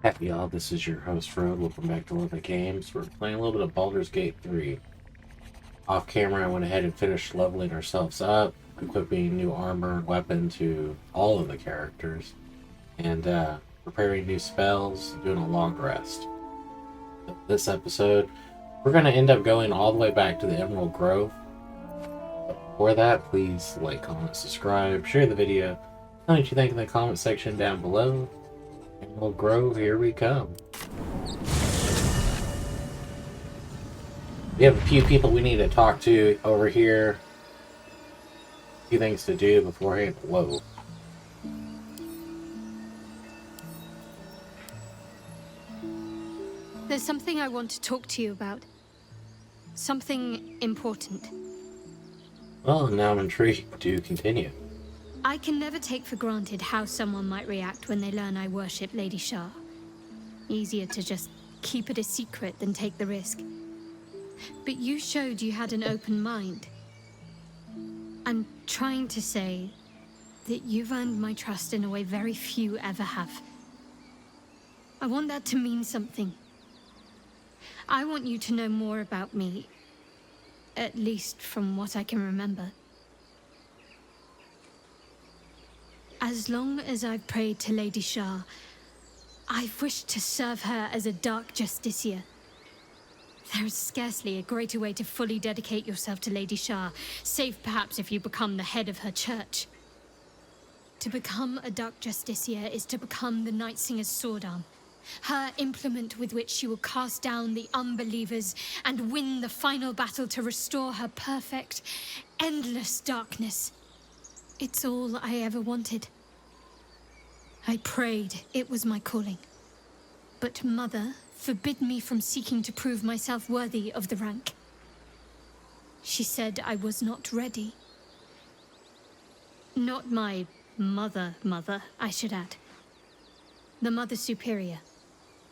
Happy all, this is your host Road. Welcome back to LovettGamez. We're playing a little bit of Baldur's Gate 3. Off camera, I went ahead and finished leveling ourselves up, equipping new armor and weapon to all of the characters, and preparing new spells, doing a long rest. This episode, we're going to end up going all the way back to the Emerald Grove. But before that, please like, comment, subscribe, share the video. Tell me what you think in the comment section down below. Emerald Grove, here we come. We have a few people we need to talk to over here. A few things to do beforehand. Whoa. There's something I want to talk to you about. Something important. Well, now I'm intrigued to continue. I can never take for granted how someone might react when they learn I worship Lady Shar. Easier to just keep it a secret than take the risk. But you showed you had an open mind. I'm trying to say that you've earned my trust in a way very few ever have. I want that to mean something. I want you to know more about me, at least from what I can remember. As long as I've prayed to Lady Shar, I've wished to serve her as a Dark Justiciar. There is scarcely a greater way to fully dedicate yourself to Lady Shar, save perhaps if you become the head of her church. To become a Dark Justiciar is to become the Night Singer's sword arm, her implement with which she will cast down the unbelievers and win the final battle to restore her perfect, endless darkness. It's all I ever wanted. I prayed it was my calling. But Mother forbid me from seeking to prove myself worthy of the rank. She said I was not ready. Not my mother, I should add. The Mother Superior,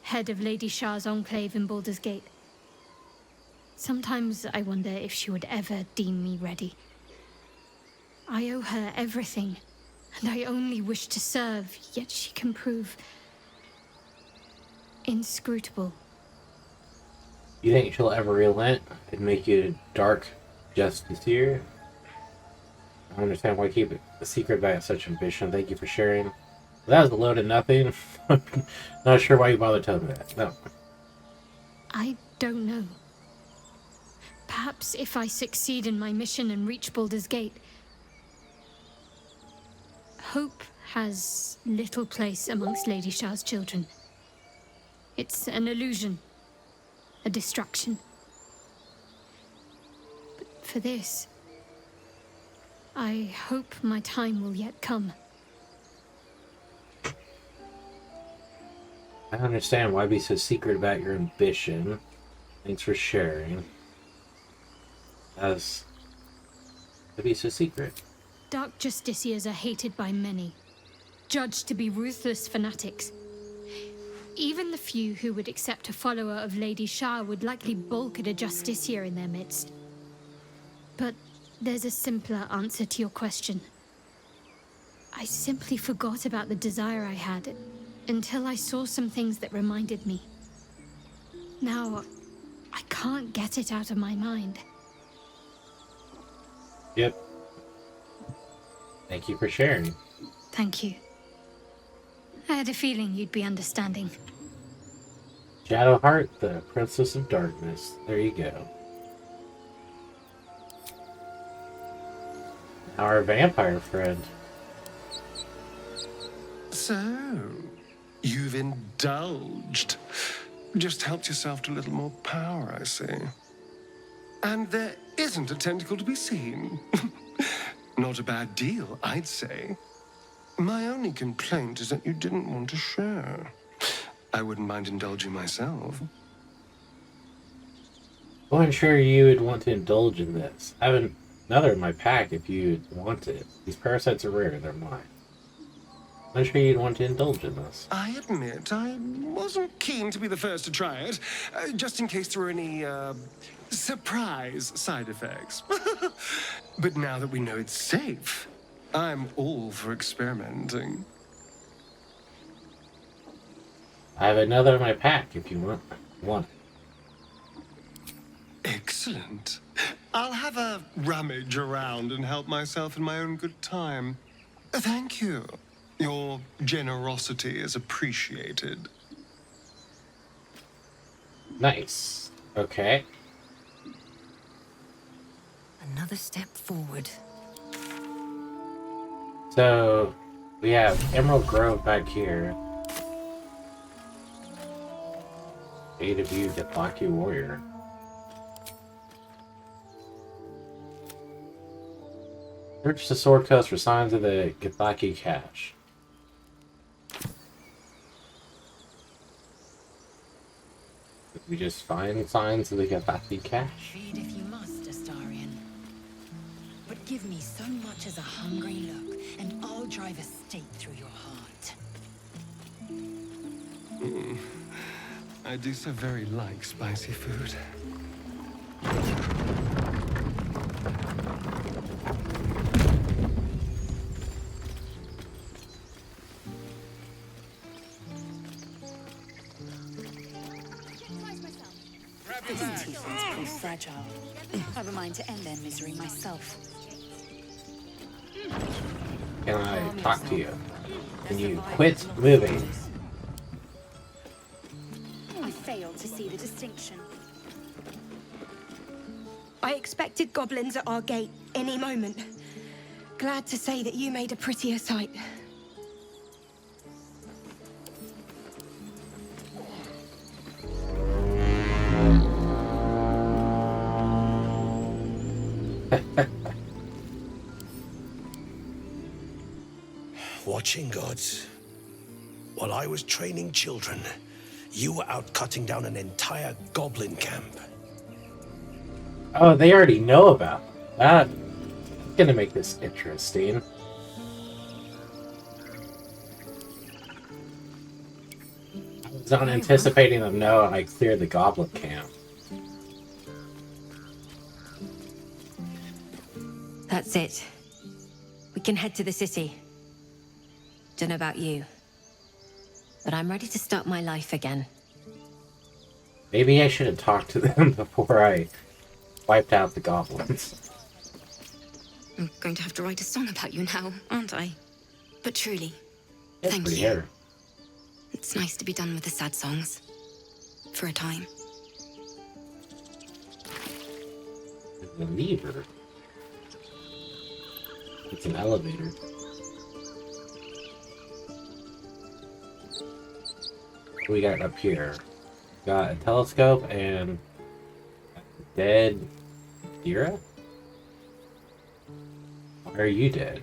head of Lady Shar's enclave in Baldur's Gate. Sometimes I wonder if she would ever deem me ready. I owe her everything, and I only wish to serve, yet she can prove inscrutable. You think she'll ever relent and make you a Dark Justiciar? I don't understand why keep it a secret about such ambition. Thank you for sharing. That was a load of nothing. Not sure why you bothered telling me that. No. I don't know. Perhaps if I succeed in my mission and reach Baldur's Gate. Hope has little place amongst Lady Shar's children. It's an illusion, a distraction. But for this, I hope my time will yet come. I understand why be so secret about your ambition. Thanks for sharing. As to be so secret. Dark Justiciars are hated by many, judged to be ruthless fanatics. Even the few who would accept a follower of Lady Shar would likely balk at a Justiciar in their midst. But there's a simpler answer to your question. I simply forgot about the desire I had until I saw some things that reminded me. Now, I can't get it out of my mind. Yep. Thank you for sharing. Thank you. I had a feeling you'd be understanding. Shadowheart, the Princess of Darkness. There you go. Our vampire friend. So, you've indulged. Just helped yourself to a little more power, I see. And there isn't a tentacle to be seen. Not a bad deal, I'd say. My only complaint is that you didn't want to share. I wouldn't mind indulging myself. Well, I'm sure you would want to indulge in this. I have another in my pack if you want it. These parasites are rare, they're mine. I'm sure you'd want to indulge in this. I admit I wasn't keen to be the first to try it, just in case there were any, surprise side effects. But now that we know it's safe, I'm all for experimenting. I have another in my pack if you want one. Excellent. I'll have a rummage around and help myself in my own good time. Thank you. Your generosity is appreciated. Nice. Okay. Another step forward. So we have Emerald Grove back here. 8 of you get Lucky Warrior. Search the Sword Coast for signs of the Githaki cache. Did we just find signs of the Githaki cache? Feed if you must, Astarian. But give me so much as a hungry look, and I'll drive a stake through your heart. I do so very like spicy food. Isn't Tieflings prove fragile? I've a mind to end their misery myself. Can I talk to you? Can you quit moving? I failed to see the distinction. I expected goblins at our gate any moment. Glad to say that you made a prettier sight. Watching gods. While I was training children, you were out cutting down an entire goblin camp. Oh, they already know about that. It's gonna make this interesting. I was not anticipating them knowing I cleared the goblin camp. That's it. We can head to the city. Don't know about you, but I'm ready to start my life again. Maybe I should have talked to them before I wiped out the goblins. I'm going to have to write a song about you now, aren't I? But truly, It's thank pretty you. hair. It's nice to be done with the sad songs. For a time. The lever. It's an elevator. What we got up here? Got a telescope and a dead Dira? Why are you dead?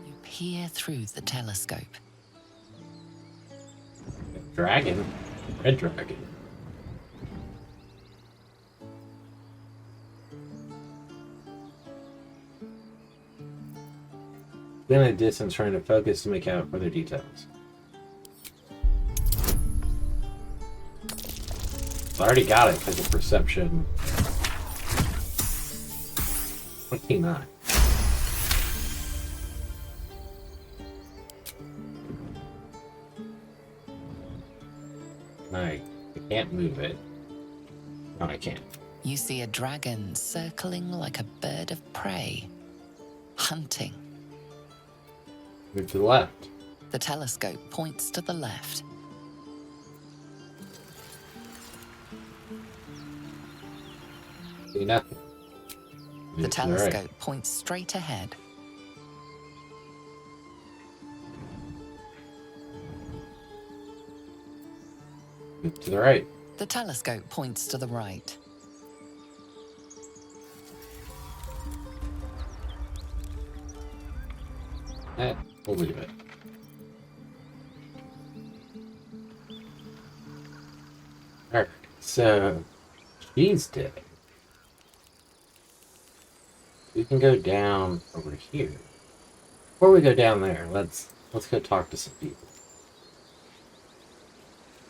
You peer through the telescope. Dragon? Red dragon. Then a distance trying to focus to make out further details. I already got it because of perception. 29. I can't move it. No, I can't. You see a dragon circling like a bird of prey, hunting. Move to the left. The telescope points to the left. See nothing. The Move to the right. telescope points straight ahead. Move to the right. The telescope points to the right. We'll leave it. Alright, so she's dead. We can go down over here. Before we go down there, let's Let's go talk to some people.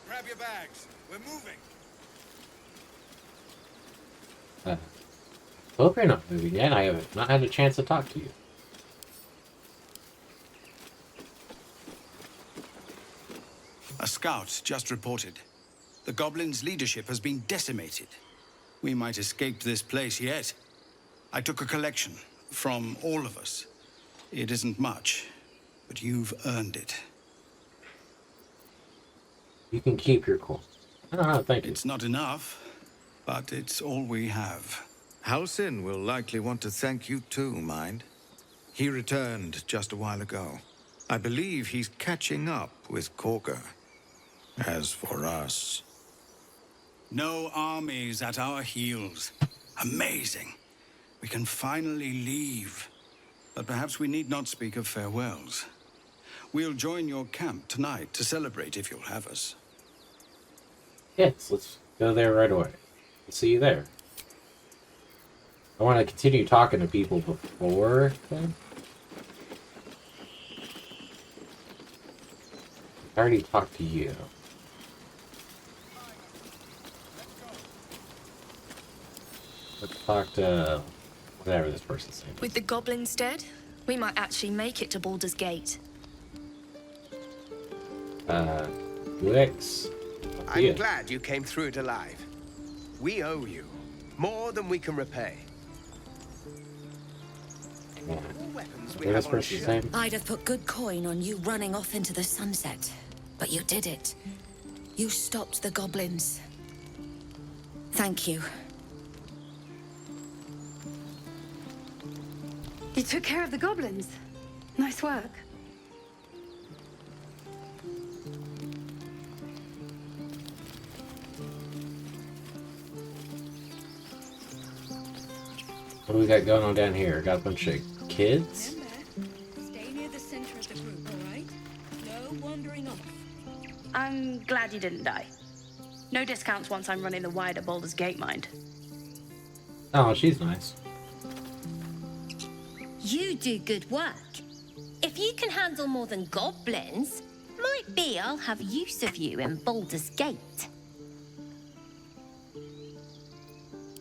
Grab your bags. We're moving. Hope you're not moving yet. I have not had a chance to talk to you. A scout just reported. The goblins' leadership has been decimated. We might escape this place yet. I took a collection from all of us. It isn't much, but you've earned it. You can keep your coin. I don't know, thank you. It's not enough, but it's all we have. Halsin will likely want to thank you too, mind. He returned just a while ago. I believe he's catching up with Corker. As for us... No armies at our heels. Amazing. We can finally leave. But perhaps we need not speak of farewells. We'll join your camp tonight to celebrate if you'll have us. Yes, let's go there right away. I'll see you there. I want to continue talking to people before then. I already talked to you. Let's talk to whatever this person's name is. With the goblins dead, we might actually make it to Baldur's Gate. UX. I'm glad you came through it alive. We owe you more than we can repay. This person's name? I'd have put good coin on you running off into the sunset, but you did it. You stopped the goblins. Thank you. You took care of the goblins. Nice work. What do we got going on down here? Got a bunch of kids? Stay near the center of the group, all right? No wandering off. I'm glad you didn't die. No discounts once I'm running the wider Baldur's Gate, mind. Oh, she's nice. You do good work. If you can handle more than goblins, might be I'll have use of you in Baldur's Gate.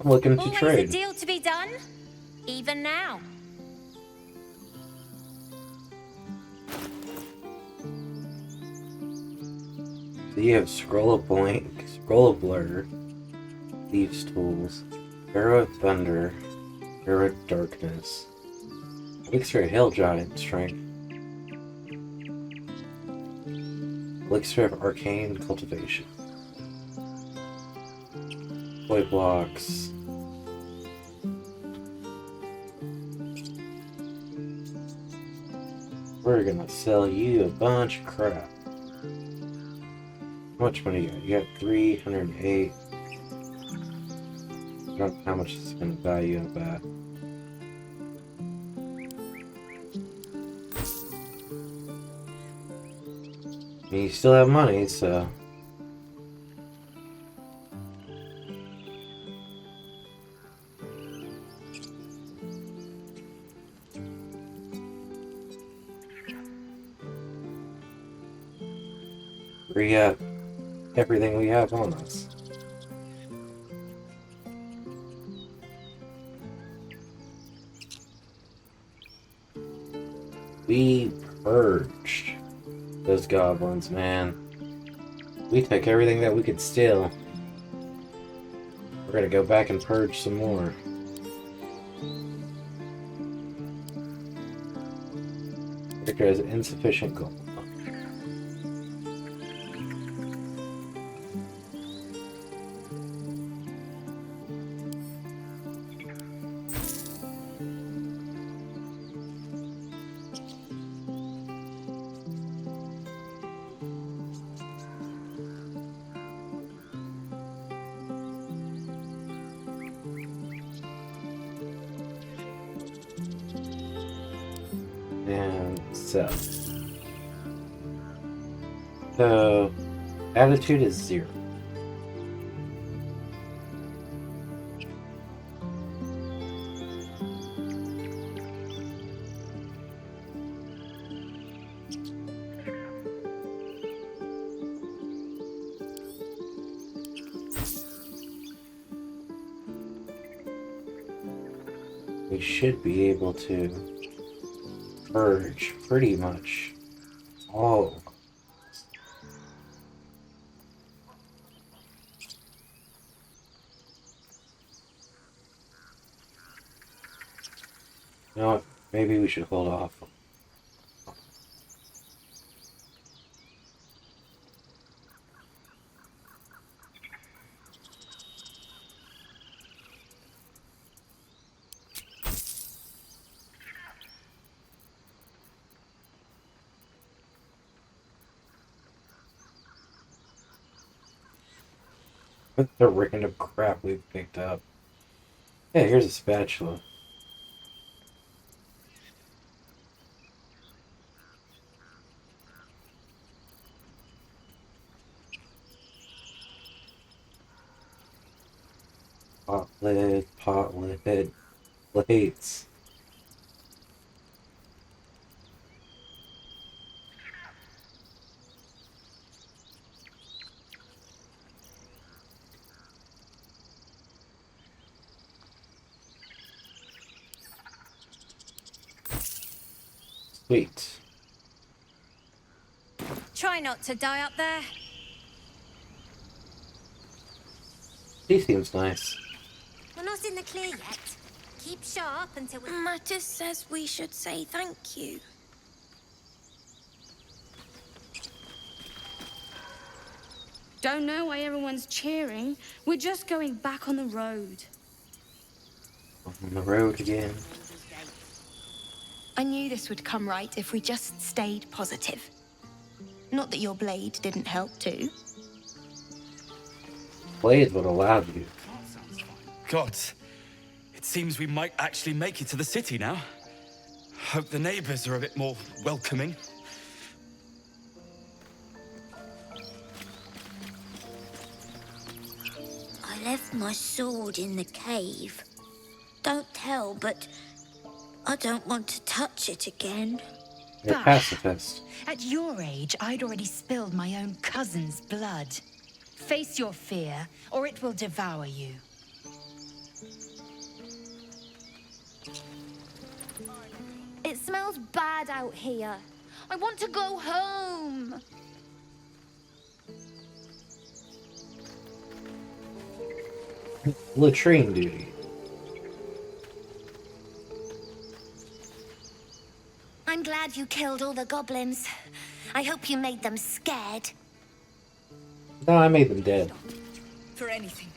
I'm looking to Always trade. a deal to be done, even now. So you have Scroll of Blank, Scroll of Blur, Thieves' Tools, Arrow of Thunder, Arrow of Darkness, Elixir of Hail Giant Strength, Elixir of Arcane Cultivation, Boy Blocks, we're gonna sell you a bunch of crap. How much money you got? You got 308. I don't know how much is gonna value of that. I mean, you still have money, so... re-up everything we have on us. We purged those goblins, man. We took everything that we could steal. We're gonna go back and purge some more. Victor has insufficient gold. And so attitude is 0. we should be able to purge pretty much all. You know what? Maybe we should hold off. What the random crap we've picked up. Yeah, here's a spatula. Pot lid, plates. Sweet. Try not to die up there. He seems nice. We're not in the clear yet. Keep sharp until we... Mattis says we should say thank you. Don't know why everyone's cheering. We're just going back on the road. On the road again. I knew this would come right if we just stayed positive. Not that your blade didn't help too. Blade would allow you. Gods, it seems we might actually make it to the city now. Hope the neighbors are a bit more welcoming. I left my sword in the cave. Don't tell, but I don't want to touch it again. You're a pacifist. At your age, I'd already spilled my own cousin's blood. Face your fear, or it will devour you. It smells bad out here. I want to go home. Latrine duty. I'm glad you killed all the goblins. I hope you made them scared. No, I made them dead. For anything.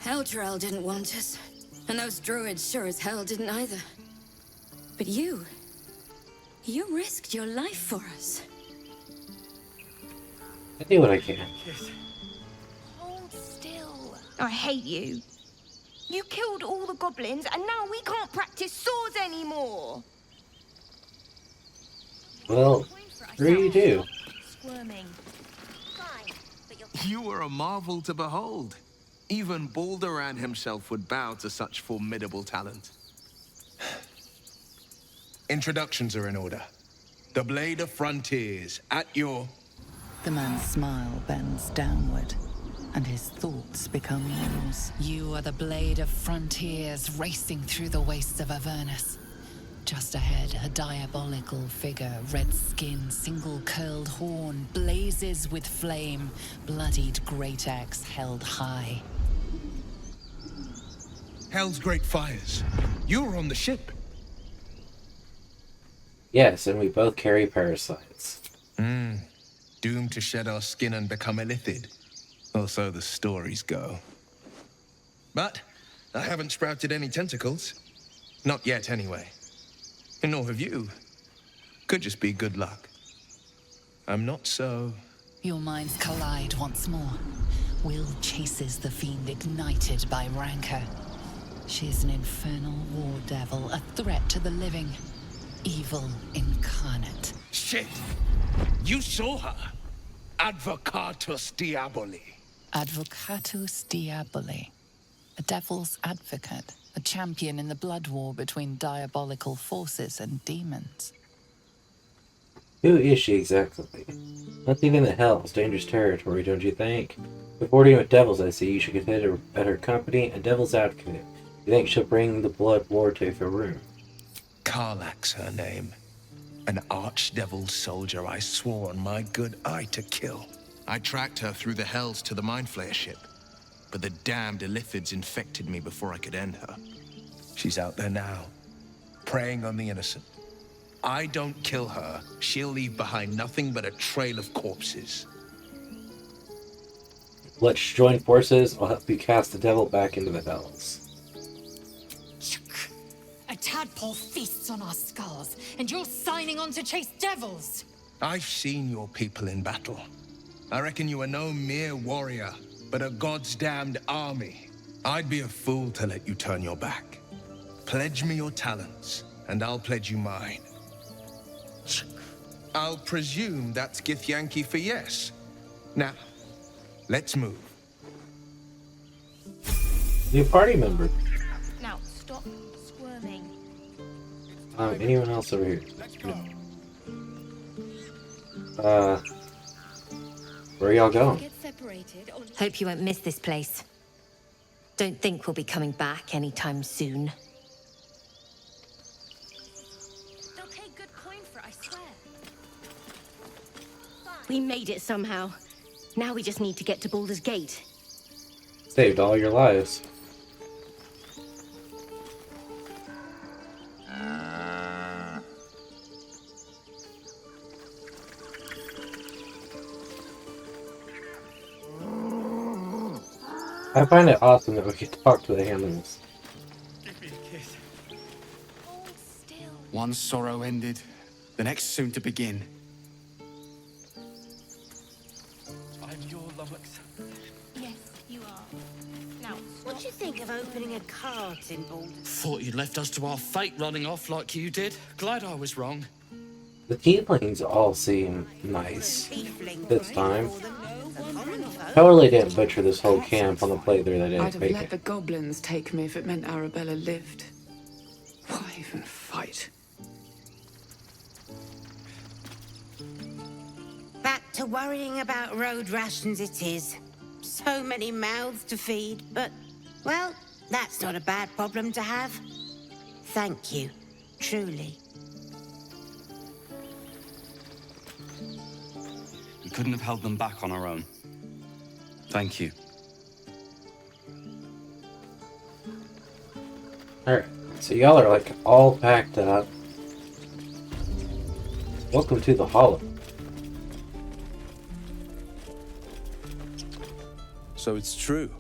Eldrell didn't want us, and those druids sure as hell didn't either. But you risked your life for us. I do what I can. Hold still. I hate you. You killed all the goblins, and now we can't practice swords anymore. Well, what do you do? Squirming. You were a marvel to behold. Even Baldur himself would bow to such formidable talent. Introductions are in order. The Blade of Frontiers, at your... The man's smile bends downward, and his thoughts become yours. You are the Blade of Frontiers racing through the wastes of Avernus. Just ahead, a diabolical figure, red skin, single-curled horn, blazes with flame, bloodied great axe held high. Hell's great fires. You were on the ship. Yes, and we both carry parasites. Doomed to shed our skin and become illithid. Or so the stories go. But I haven't sprouted any tentacles. Not yet, anyway. And nor have you. Could just be good luck. I'm not so... Your minds collide once more. Will chases the fiend ignited by rancor. She is an infernal war devil, a threat to the living. Evil incarnate. Shit! You saw her! Advocatus Diaboli. Advocatus Diaboli. A devil's advocate. A champion in the blood war between diabolical forces and demons. Who is she exactly? Nothing in the hell is dangerous territory, don't you think? According with devils, I see you should consider better company, a devil's advocate. You think she'll bring the blood war to Faerun? Karlach's her name. An archdevil soldier I swore on my good eye to kill. I tracked her through the hells to the Mindflayer ship, but the damned Illithids infected me before I could end her. She's out there now, preying on the innocent. I don't kill her, she'll leave behind nothing but a trail of corpses. Let's join forces. I'll help you cast the devil back into the hells. A tadpole feasts on our skulls, and you're signing on to chase devils! I've seen your people in battle. I reckon you are no mere warrior, but a god's damned army. I'd be a fool to let you turn your back. Pledge me your talents, and I'll pledge you mine. I'll presume that's Githyanki for yes. Now, let's move. New party member. Now, stop squirming. Anyone else over here? No. Where are y'all going? Hope you won't miss this place. Don't think we'll be coming back anytime soon. They'll pay good coin for it, I swear. We made it somehow. Now we just need to get to Baldur's Gate. Saved all your lives. I find it awesome that we can talk to the handlers. Give me a kiss. One sorrow ended, the next soon to begin. I'm your lummox. Yes, you are. Now, What do you think of opening a cart in Baldur? Thought you'd left us to our fate running off like you did. Glad I was wrong. The Tieflings all seem nice this time. Totally didn't butcher this whole camp on the playthrough that I'd didn't have make let it. the goblins take me if it meant Arabella lived. Why even fight? Back to worrying about road rations it is. So many mouths to feed, but, well, that's not a bad problem to have. Thank you, truly. We couldn't have held them back on our own. Thank you. Alright, so y'all are like all packed up. Welcome to the Hollow. So it's true.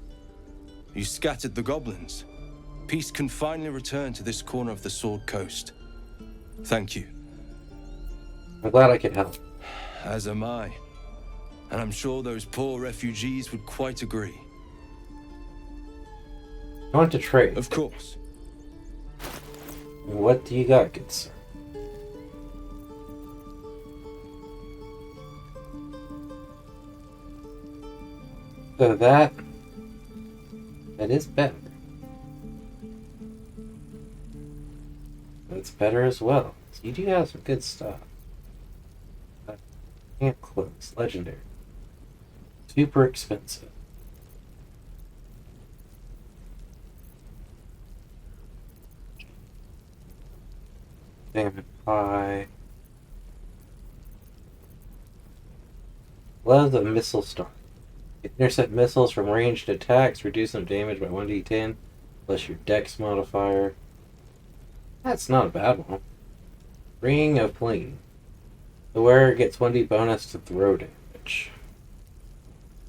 You scattered the goblins. Peace can finally return to this corner of the Sword Coast. Thank you. I'm glad I could help. As am I. And I'm sure those poor refugees would quite agree. I want to trade. Of course. What do you got, good sir? So that is better. That's better as well. So you do have some good stuff. Camp clothes, legendary. Super expensive. Salmon pie. Love the missile star. Intercept missiles from ranged attacks, reduce some damage by 1d10, plus your dex modifier. That's not a bad one. Ring of Clean. The wearer gets 1d bonus to throw damage.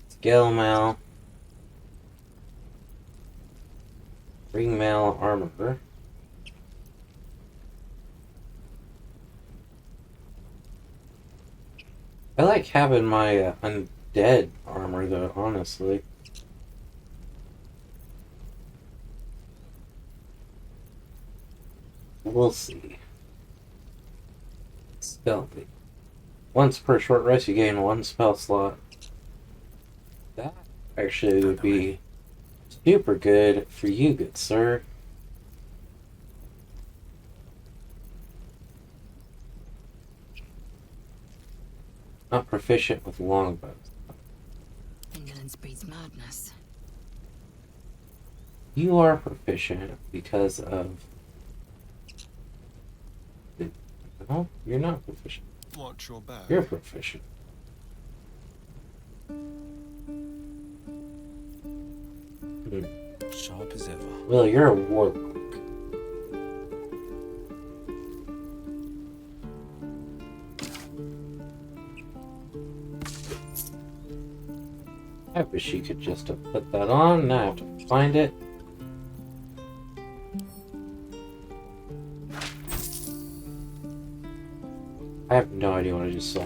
Scale mail. Ring mail armor. I like having my undead armor though, honestly. We'll see. Stealthy. Once per short rest, you gain 1 spell slot. That actually would be super good for you, good sir. Not proficient with longbows. England's breeds madness. You are proficient because of... No, you're not proficient. Watch your back. You're proficient. Sharp as ever. Well, you're a warlock. I wish you could just have put that on. Now I have to find it. I have no idea what I just saw.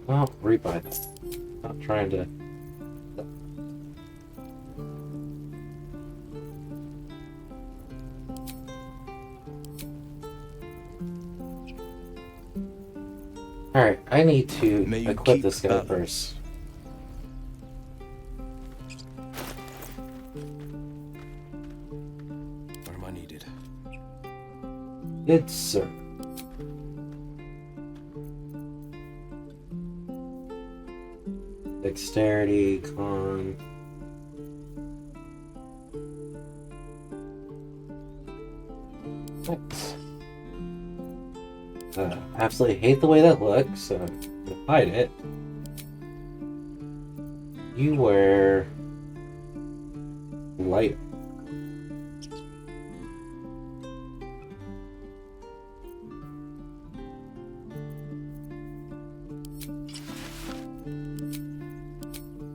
Well, rebuy that. Not trying to... Alright, I need to equip this guy first. Where am I needed? Good sir. Dexterity, con. Nice. Absolutely hate the way that looks, so I'm gonna hide it. You wear light.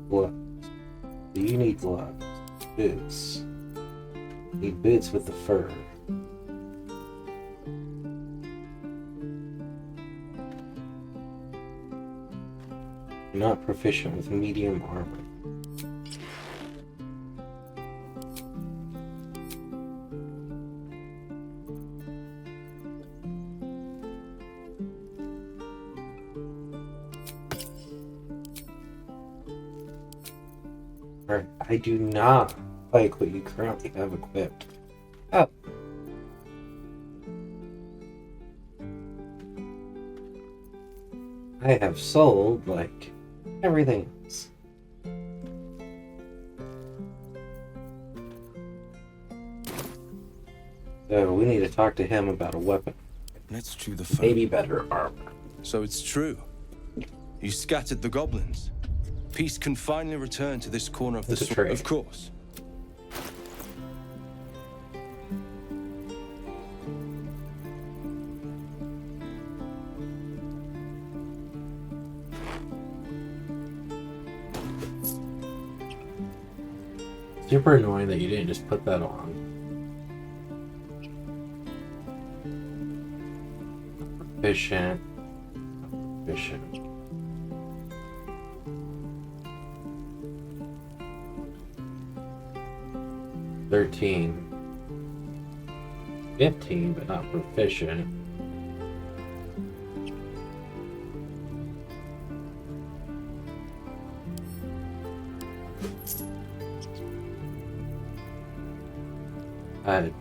Gloves. You need gloves. Boots. Need boots with the fur. You're not proficient with medium armor. Alright, I do not like what you currently have equipped. Oh. I have sold, like, everything else. So we need to talk to him about a weapon. Let's chew the maybe better armor. So it's true. You scattered the goblins. Peace can finally return to this corner of the sword. Of course. Super annoying that you didn't just put that on. Proficient. Proficient. $13. 15, but not proficient.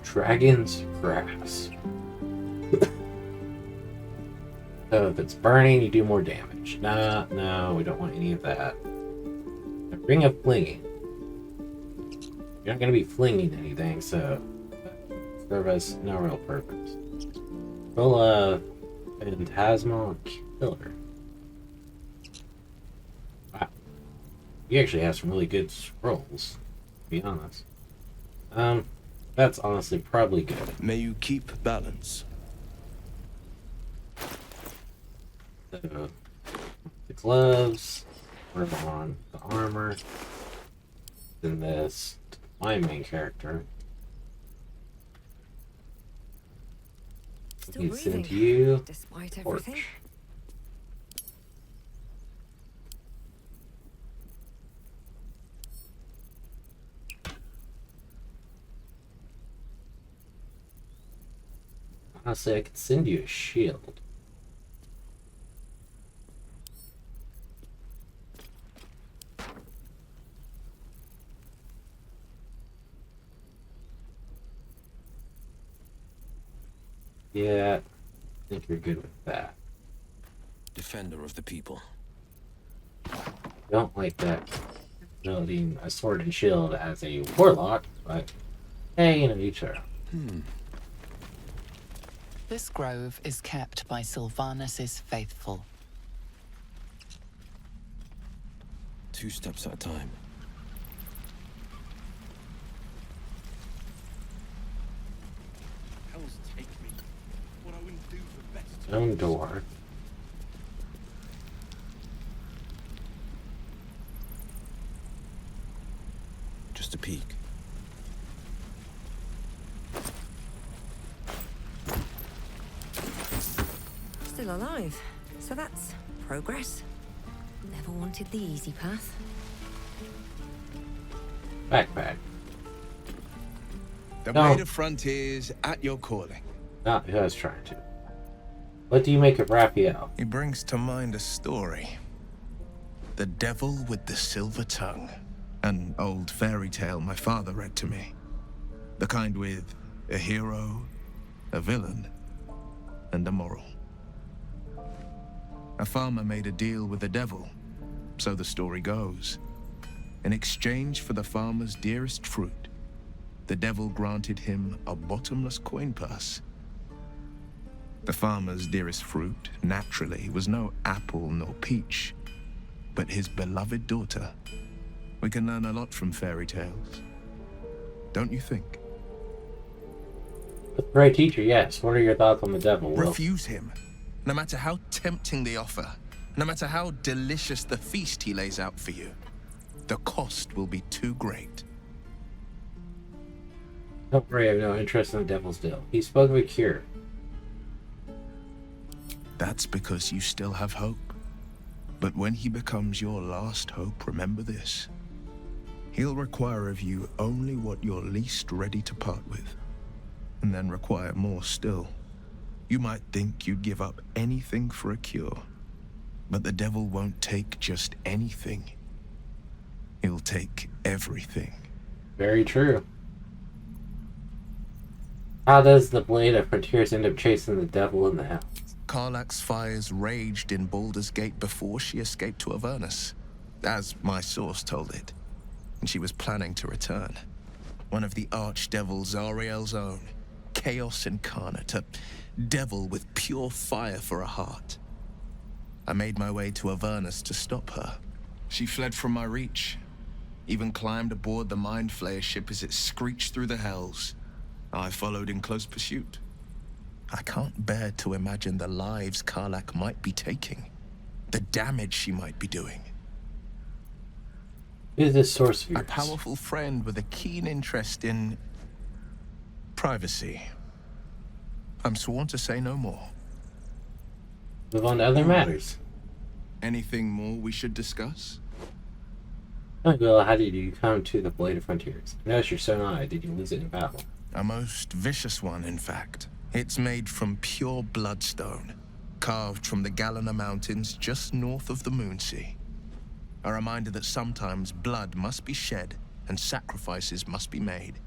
Dragon's Grass. So if it's burning, you do more damage. Nah, no, we don't want any of that. A Ring of Flinging. You're not going to be flinging anything, so serve us no real purpose. Roll a Phantasmal Killer. Wow. You actually have some really good scrolls, to be honest. That's honestly probably good. May you keep balance. So, the gloves, we're on the armor, then this, my main character. Still Need to send breathing, you despite torch. everything. Honestly, I could send you a shield. Yeah, I think you're good with that. defender of the people. Don't like that. Wielding a sword and shield as a warlock, but hey, you too. This grove is kept by Sylvanus' faithful. 2 steps at a time. Hell's take me. What I wouldn't do for best. Stone door. Just a peek. Still alive. So that's progress. Never wanted the easy path. Backpack. The No. Blade of Frontiers at your calling. Not who I was trying to. What do you make of Raphael? He brings to mind a story. The Devil with the Silver Tongue. An old fairy tale my father read to me. The kind with a hero, a villain, and a moral. A farmer made a deal with the devil, so the story goes. In exchange for the farmer's dearest fruit, the devil granted him a bottomless coin purse. The farmer's dearest fruit, naturally, was no apple nor peach, but his beloved daughter. We can learn a lot from fairy tales. Don't you think? Great teacher, yes. What are your thoughts on the devil, Will? Refuse him. No matter how tempting the offer, no matter how delicious the feast he lays out for you, the cost will be too great. Don't worry, I have no interest in the devil's deal. He spoke of a cure. That's because you still have hope. But when he becomes your last hope, remember this. He'll require of you only what you're least ready to part with, and then require more still. You might think you'd give up anything for a cure, but the devil won't take just anything. He'll take everything. Very true. How does the Blade of Frontiers end up chasing the devil in the house? Karlach's fires raged in Baldur's Gate before she escaped to Avernus, as my source told it, and she was planning to return. One of the archdevils Zariel's own, chaos incarnate, a devil with pure fire for a heart. I made my way to Avernus to stop her. She fled from my reach, even climbed aboard the Mind Flayer ship as it screeched through the hells. I followed in close pursuit. I can't bear to imagine the lives Karlach might be taking, the damage she might be doing. Who's this source of yours? A powerful friend with a keen interest in privacy. I'm sworn to say no more. Move on to other matters. Anything more we should discuss? Oh, well, how did you come to the Blade of Frontiers? Notice your sonai. Did you lose it in battle? A most vicious one, in fact. It's made from pure bloodstone, carved from the Galena Mountains just north of the Moonsea. A reminder that sometimes blood must be shed and sacrifices must be made.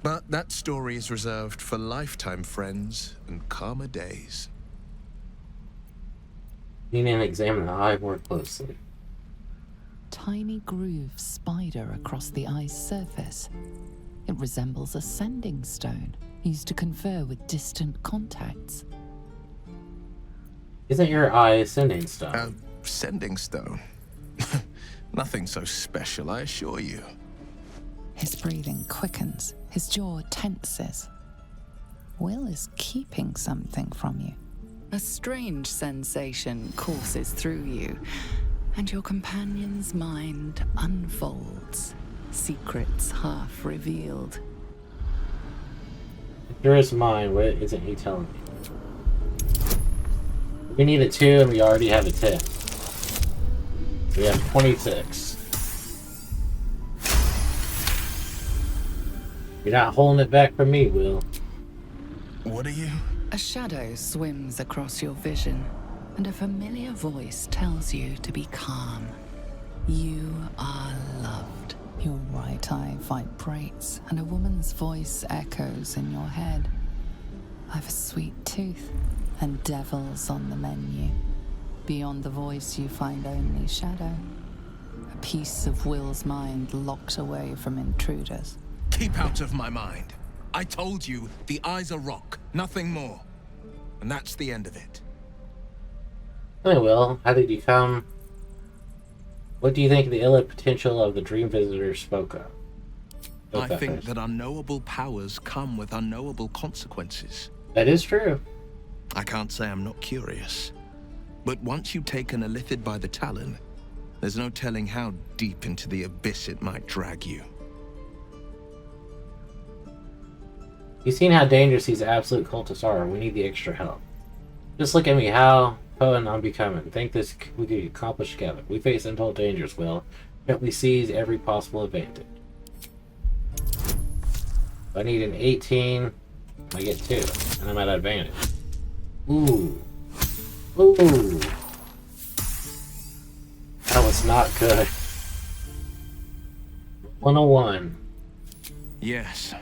But that story is reserved for lifetime friends and calmer days. Lean in and examine the eye more closely. Tiny grooves spider across the eye's surface. It resembles a sending stone, used to confer with distant contacts. Isn't your eye a sending stone? Sending stone? Nothing so special, I assure you. His breathing quickens, his jaw tenses. Will is keeping something from you. A strange sensation courses through you, and your companion's mind unfolds, secrets half revealed. If there is mine, what isn't he telling me? We need a 2 and we already have a 10. We have 26. You're not holding it back from me, Will. What are you? A shadow swims across your vision, and a familiar voice tells you to be calm. You are loved. Your right eye vibrates, and a woman's voice echoes in your head. I've a sweet tooth, and devils on the menu. Beyond the voice, you find only shadow. A piece of Will's mind locked away from intruders. Keep out of my mind. I told you, the eyes are rock, nothing more. And that's the end of it. Hey, Will, how did you come? What do you think of the illicit potential of the dream visitor spoke of? I think that unknowable powers come with unknowable consequences. That is true. I can't say I'm not curious. But once you take an illithid by the talon, there's no telling how deep into the abyss it might drag you. You've seen how dangerous these absolute cultists are. We need the extra help. Just look at me, how potent I'm becoming. Think this we could accomplish together. We face untold dangers, Will. Yet we seize every possible advantage. If I need an 18, I get 2, and I'm at advantage. Ooh. Ooh. That was not good. 101. Yes,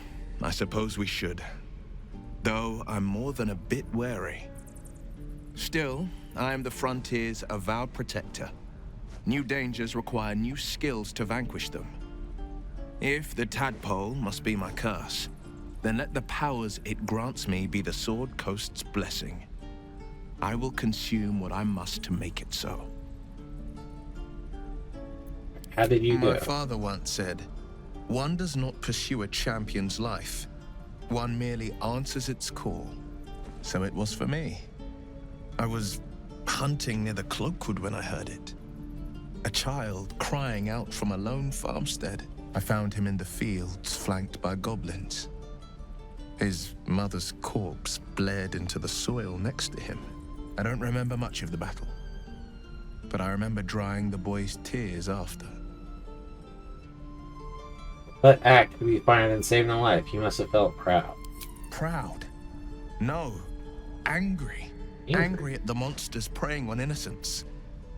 I suppose we should. Though I'm more than a bit wary. Still, I am the Frontier's avowed protector. New dangers require new skills to vanquish them. If the tadpole must be my curse, then let the powers it grants me be the Sword Coast's blessing. I will consume what I must to make it so. How did you go? My father once said, one does not pursue a champion's life. One merely answers its call. So it was for me. I was hunting near the Cloakwood when I heard it. A child crying out from a lone farmstead. I found him in the fields, flanked by goblins. His mother's corpse bled into the soil next to him. I don't remember much of the battle, but I remember drying the boy's tears after. What act could be finer than saving a life? You must have felt proud. Proud? No. Angry. Angry at the monsters preying on innocents.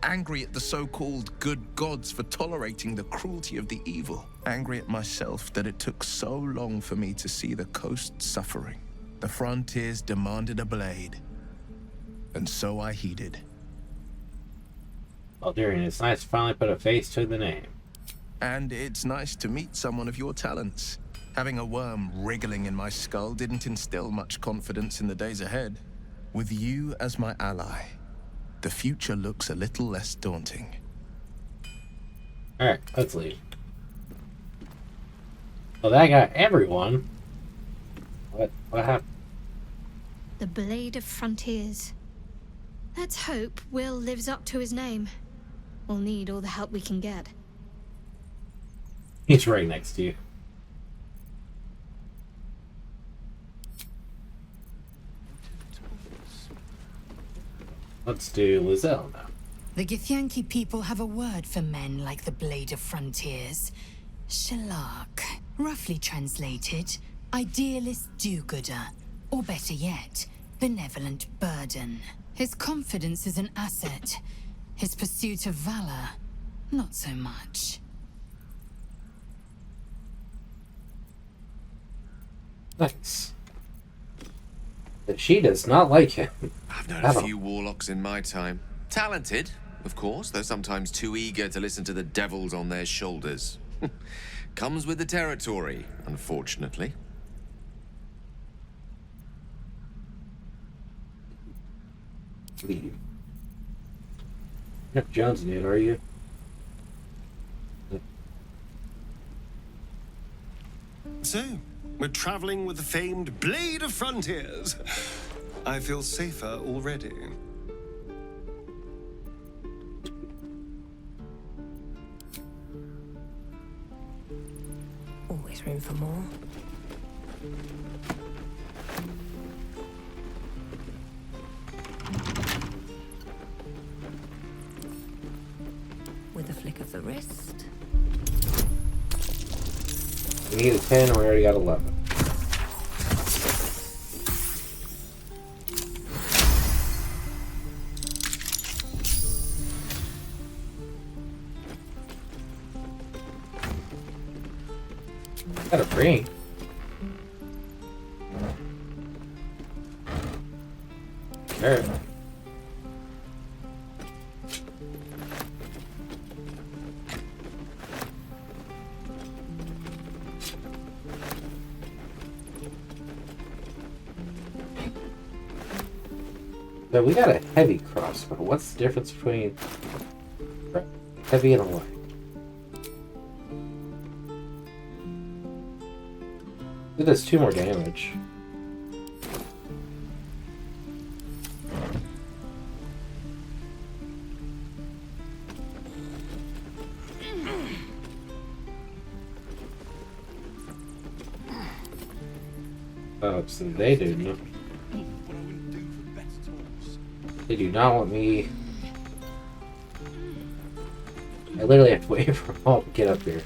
Angry at the so-called good gods for tolerating the cruelty of the evil. Angry at myself that it took so long for me to see the coast suffering. The Frontiers demanded a blade. And so I heeded. Baldurian, it's nice to finally put a face to the name. And it's nice to meet someone of your talents. Having a worm wriggling in my skull didn't instill much confidence in the days ahead. With you as my ally, the future looks a little less daunting. Alright, let's leave. Well, that got everyone. What happened? The Blade of Frontiers. Let's hope Will lives up to his name. We'll need all the help we can get. He's right next to you. Let's do Lizelle now. The Githyanki people have a word for men like the Blade of Frontiers. Shalak. Roughly translated, idealist do-gooder. Or better yet, benevolent burden. His confidence is an asset. His pursuit of valor, not so much. Nice. But she does not like him. I've known a few warlocks in my time. Talented, of course, though sometimes too eager to listen to the devils on their shoulders. Comes with the territory, unfortunately. Leave. You're not Jonesing it, are you? So, we're traveling with the famed Blade of Frontiers. I feel safer already. Always room for more. With a flick of the wrist. We need a 10, and we already got 11. Got a ring. There. So we got a heavy crossbow. What's the difference between heavy and a light? It does 2 more damage. Oh, so they do not. They do not want me. I literally have to wait for them all to get up here.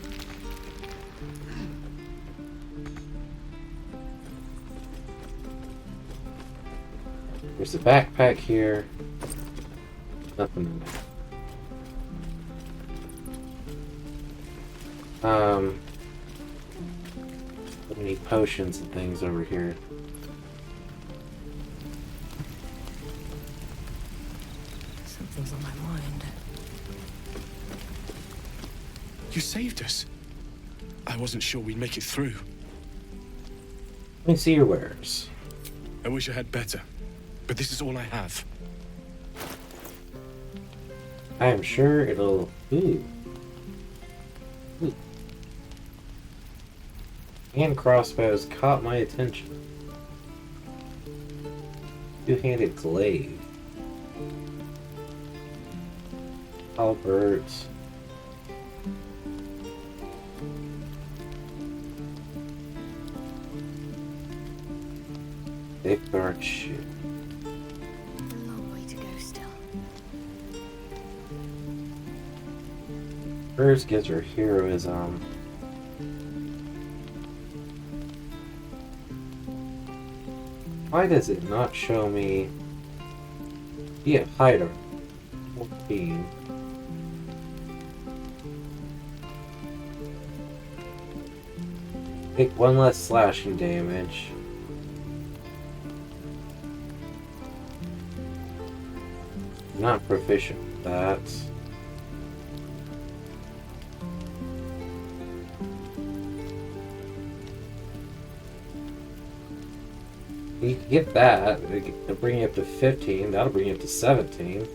There's a backpack here. Nothing in there. So many potions and things over here. Something's on my mind. You saved us. I wasn't sure we'd make it through. Let me see your wares. I wish I had better, but this is all I have. I am sure it'll... Ooh. Ooh. Hand crossbows caught my attention. Two-handed glaive. Halberds. Safeguard shit. A long way to go still. Hers gives her heroism. Why does it not show me? Yeah, hider. 14. Take 1 less slashing damage. Not proficient with that. You can get that. It'll bring you up to 15. That'll bring you up to 17.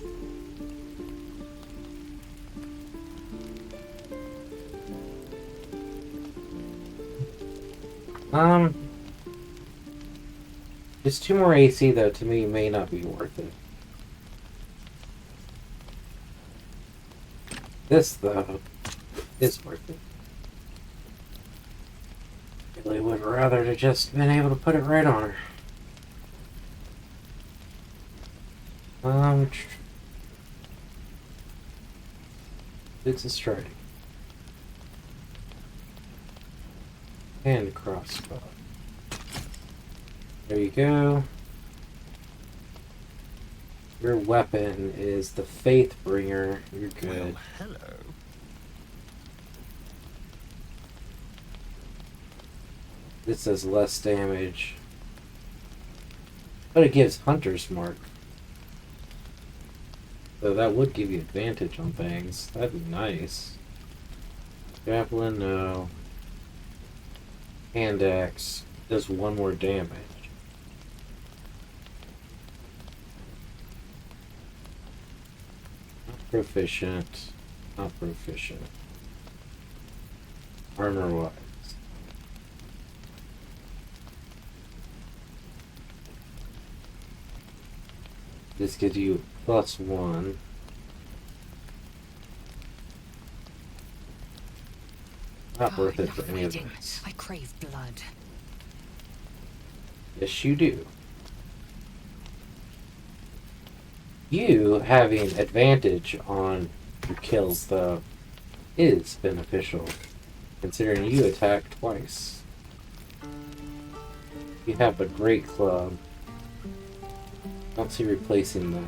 Just 2 more AC though, to me, may not be worth it. This though is worth it. I really would rather have just been able to put it right on her. It's a striding. And crossbow. There you go. Your weapon is the Faithbringer. You're good. Well, hello. This does less damage. But it gives Hunter's Mark. So that would give you advantage on things. That'd be nice. Javelin, no. Hand axe does 1 more damage. Not proficient. Not proficient. Armor wise. This gives you +1. Not worth it for any of this. I crave blood. Yes, you do. You having advantage on your kills, though, is beneficial, considering you attack twice. You have a great club. I don't see replacing that.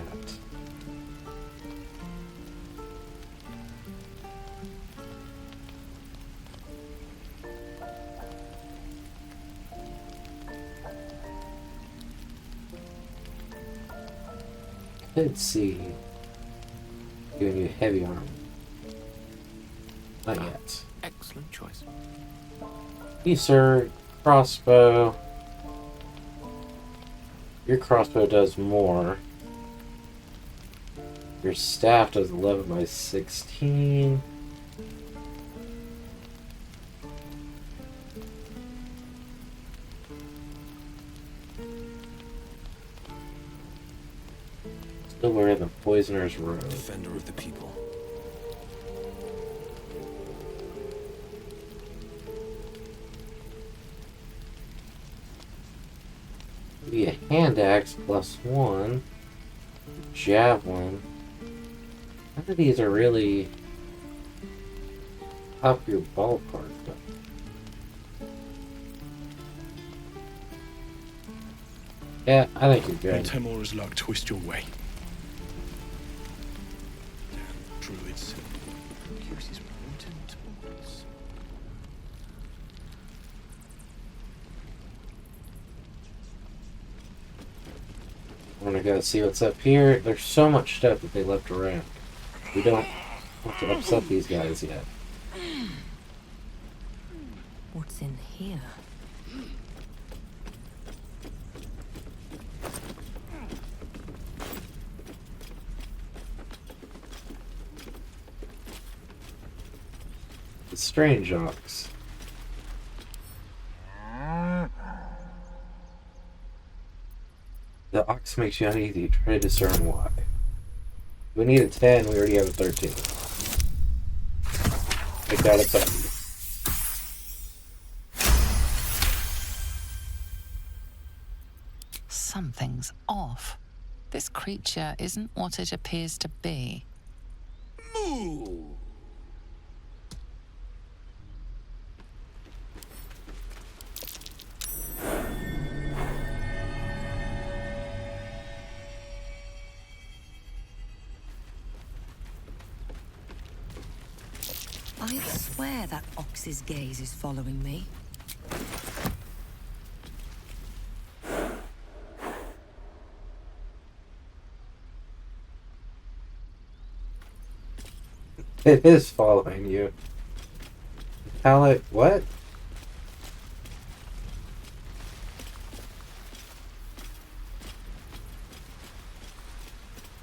Could see giving you heavy armor. Not yet. Excellent choice. You, sir, crossbow. Your crossbow does more. Your staff does 11 by 16. Still wearing the Poisoner's Robe. Defender of the people. Be a hand axe +1. Javelin. None of these are really up your ballpark, though. Yeah, I think you're good. Temora's luck twist your way. Druids. Uses mutant boys. I'm gonna go see what's up here. There's so much stuff that they left around. We don't have to upset these guys yet. What's in here? The strange ox. The ox makes you uneasy. Try to discern why. We need a 10, we already have a 13. Make that a 7. Something's off. This creature isn't what it appears to be. Moo! I swear that ox's gaze is following me. It is following you. Metallic, what?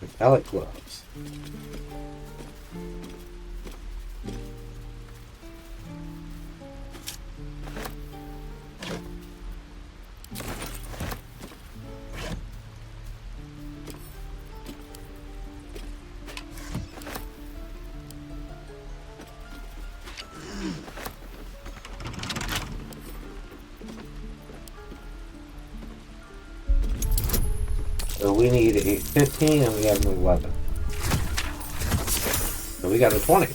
Metallic gloves. So we need a 15 and we have an 11. So we got a 20.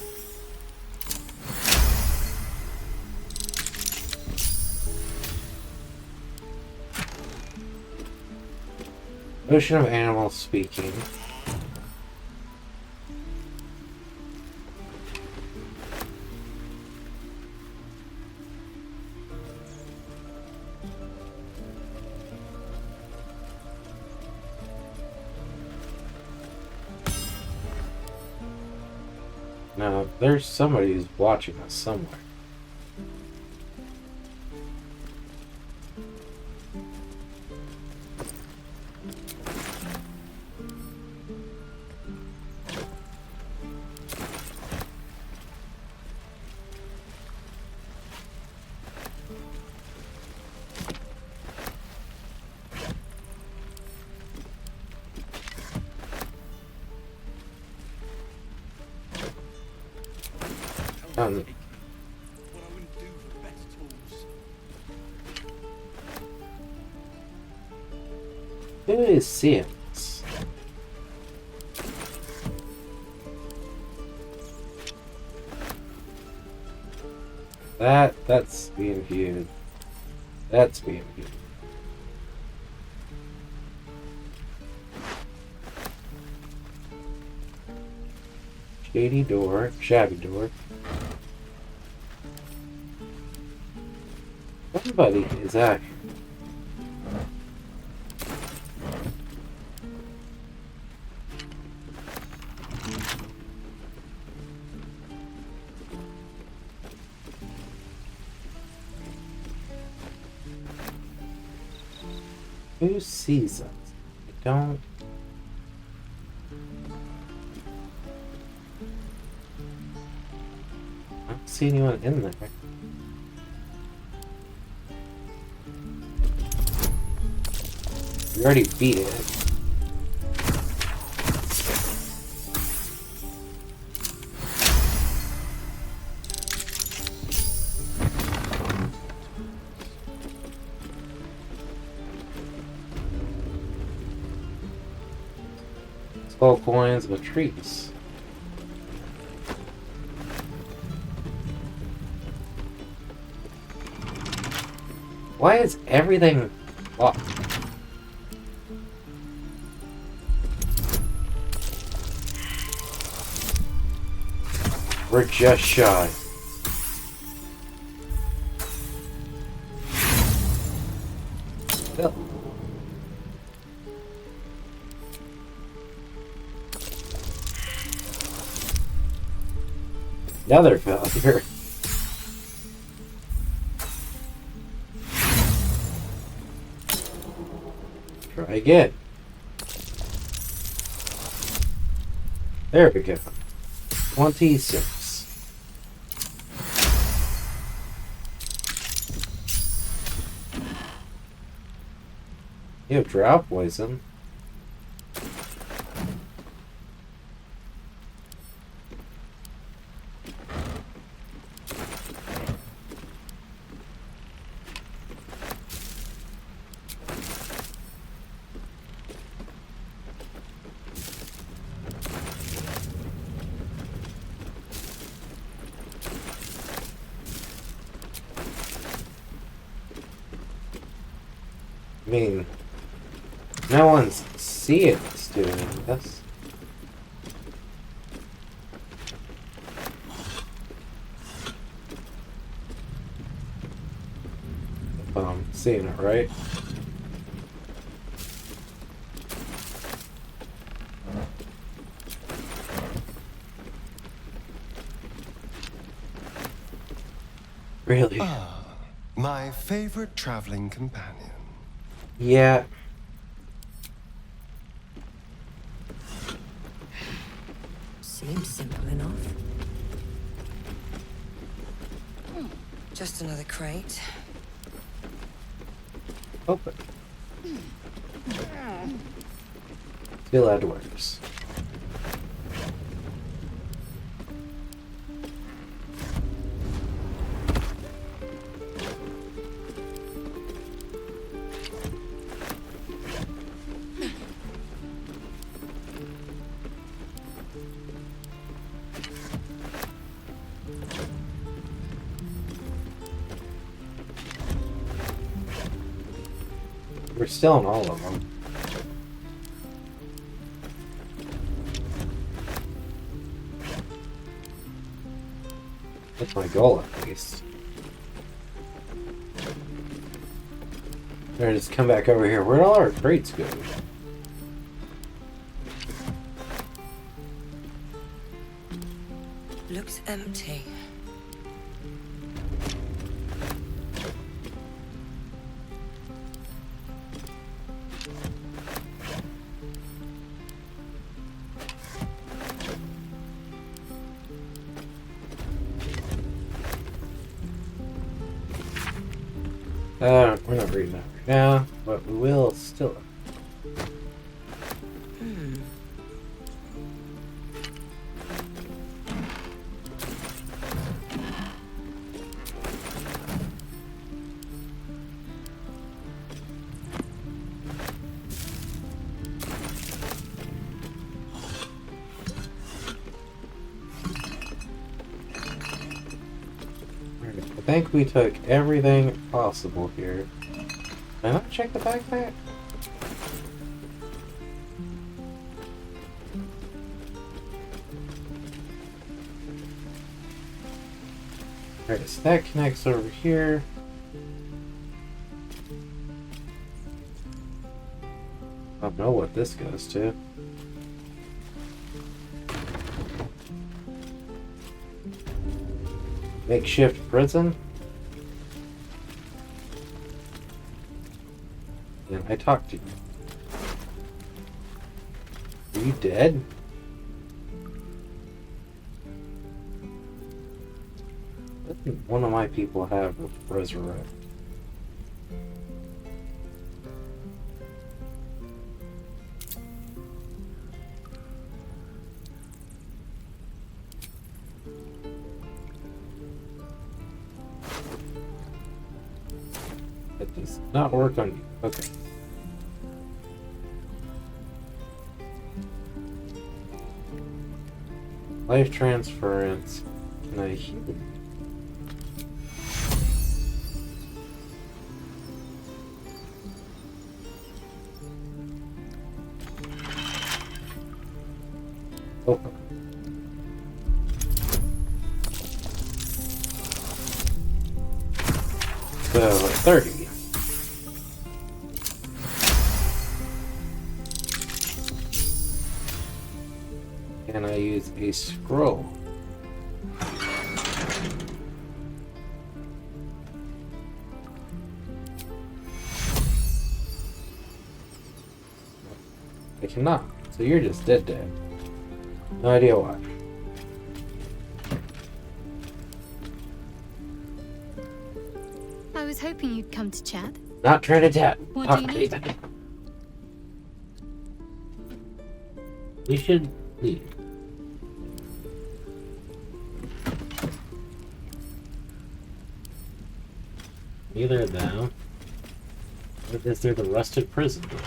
Ocean of animals speaking. Now, there's somebody who's watching us somewhere. Who is seeing this? That's being viewed. That's being viewed. Shady door, shabby door. Somebody is out here. Who sees us? I don't. see anyone in there. We already beat it. Skull coins with treats. Why is everything locked? We're just shy. Still. Another failure. Try again. There we go. 26. You have drought poison. I mean, no one's seeing us doing this. If I'm seeing it right. Really? My favorite traveling companion. Yeah. Seems simple enough. Just another crate. Open. Still Edwards. We're still in all of them. That's my goal, at least. Alright, just come back over here. Where'd all our crates go? Looks empty. We're not reading that right now, but we will still. I think we took everything possible here. Did I not check the backpack? Alright, so that connects over here. I don't know what this goes to. Makeshift prison? And I talked to you. Are you dead? One of my people have resurrect. It does not work on you. Okay. Life transference. Can I heal? Open. So 30. Can I use a scroll? I cannot. So you're just dead. No idea why. I was hoping you'd come to chat. Not trying to chat. What do you need? We should leave. Either of them. Or is there the rusted prison door?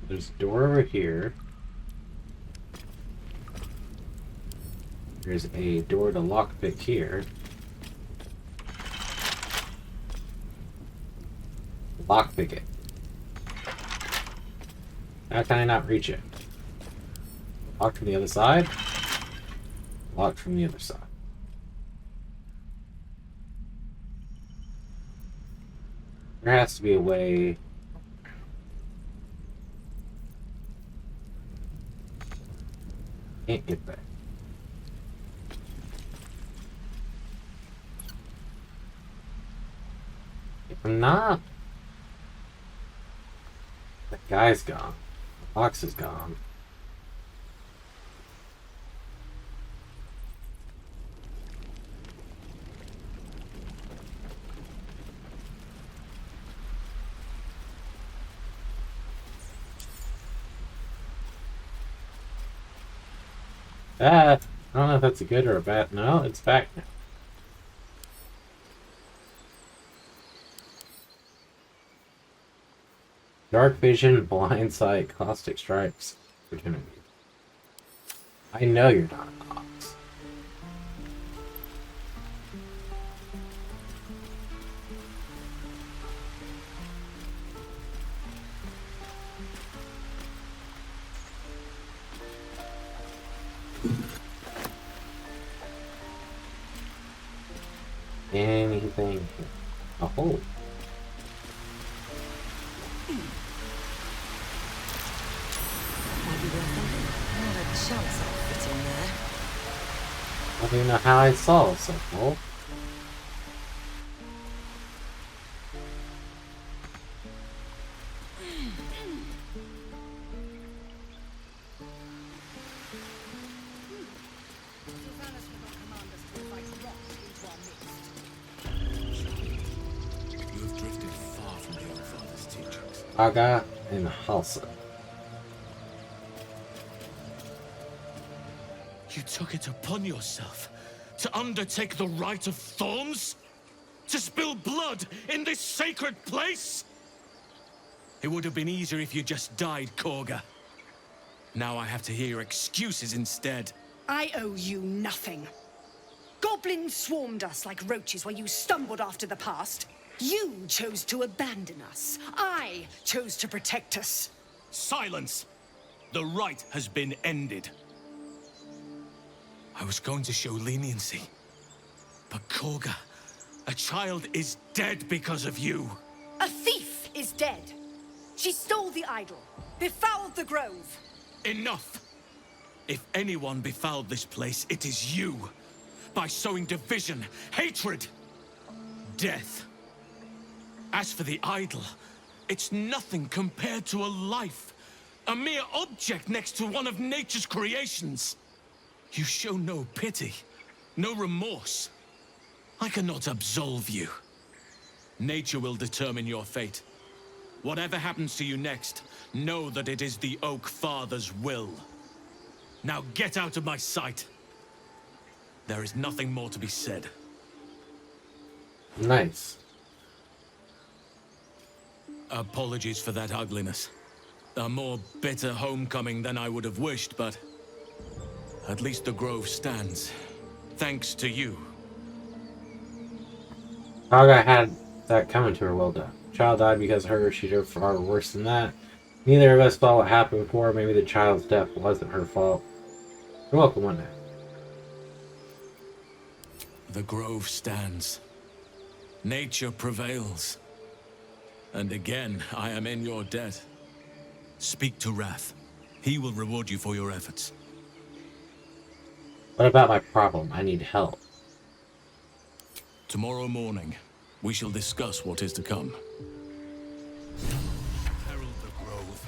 There's a door over here. There's a door to lockpick here. Lockpick it. How can I not reach it? Locked from the other side? Locked from the other side. There has to be a way. Can't get back. If I'm not. That guy's gone. The box is gone. I don't know if that's a good or a bad. No, it's back now. Dark vision, blind sight, caustic strikes, opportunity. I know you're not a box. Anything? A hole. I don't even know how I saw such a hole. Aga and Halsa. You took it upon yourself to undertake the rite of thorns? To spill blood in this sacred place? It would have been easier if you just died, Korga. Now I have to hear your excuses instead. I owe you nothing. Goblins swarmed us like roaches while you stumbled after the past. You chose to abandon us. I chose to protect us. Silence! The rite has been ended. I was going to show leniency. But Korga, a child is dead because of you. A thief is dead. She stole the idol, befouled the grove. Enough! If anyone befouled this place, it is you. by sowing division, hatred, death. As for the idol, it's nothing compared to a life. A mere object next to one of nature's creations. You show no pity, no remorse. I cannot absolve you. Nature will determine your fate. Whatever happens to you next, know that it is the Oak Father's will. Now get out of my sight. There is nothing more to be said. Nice. Apologies for that ugliness. A more bitter homecoming than I would have wished, but at least the grove stands. Thanks to you. Saga had that coming to her, well done. Child died because of her, she did far worse than that. Neither of us saw what happened before, maybe the child's death wasn't her fault. You're welcome one day. The grove stands. Nature prevails. And again, I am in your debt. Speak to Wrath. He will reward you for your efforts. What about my problem? I need help. Tomorrow morning, we shall discuss what is to come. Herald the Grove.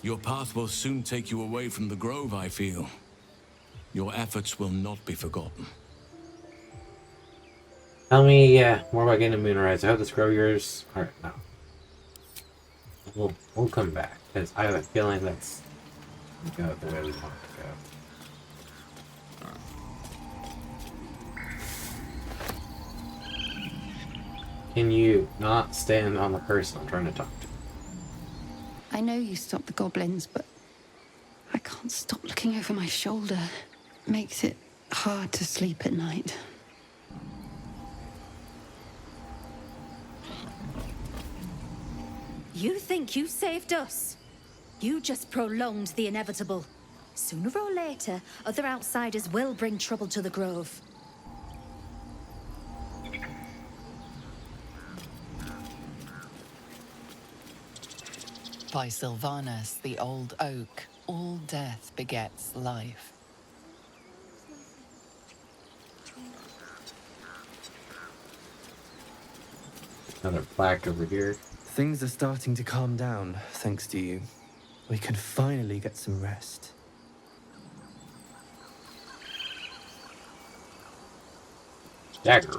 Your path will soon take you away from the Grove, I feel. Your efforts will not be forgotten. Tell me, more about getting a Moonrise. I hope this grove of yours... Alright, no. We'll come back, because I have a feeling that's go the way we want it to go. Can you not stand on the person I'm trying to talk to? I know you stopped the goblins, but I can't stop looking over my shoulder. Makes it hard to sleep at night. You think you saved us? You just prolonged the inevitable. Sooner or later, other outsiders will bring trouble to the Grove. By Sylvanus, the old oak, all death begets life. Another plaque over here. Things are starting to calm down, thanks to you. We can finally get some rest. Dagger.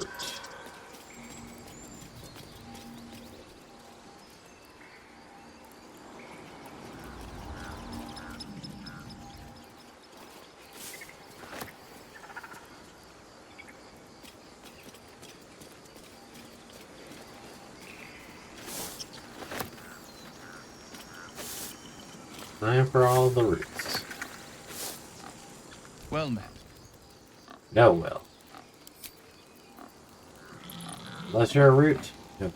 Time for all the roots. Well met. No, well. Unless you're a root. Yep.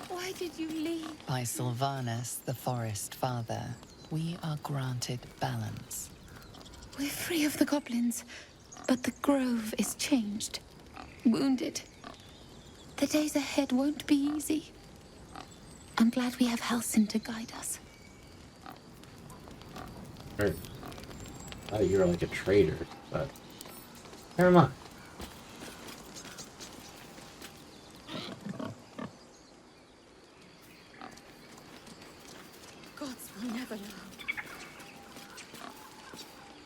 Why did you leave? By Sylvanus, the forest father, we are granted balance. We're free of the goblins, but the grove is changed. Wounded. The days ahead won't be easy. I'm glad we have Halsin to guide us. I thought you were like a traitor, but never mind. Gods will never know.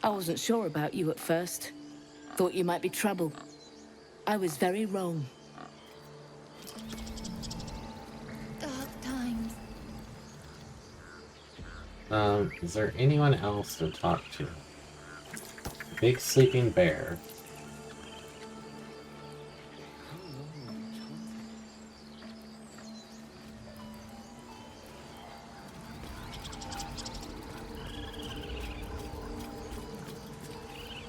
I wasn't sure about you at first. Thought you might be trouble. I was very wrong. Dark times. Is there anyone else to talk to? Big sleeping bear.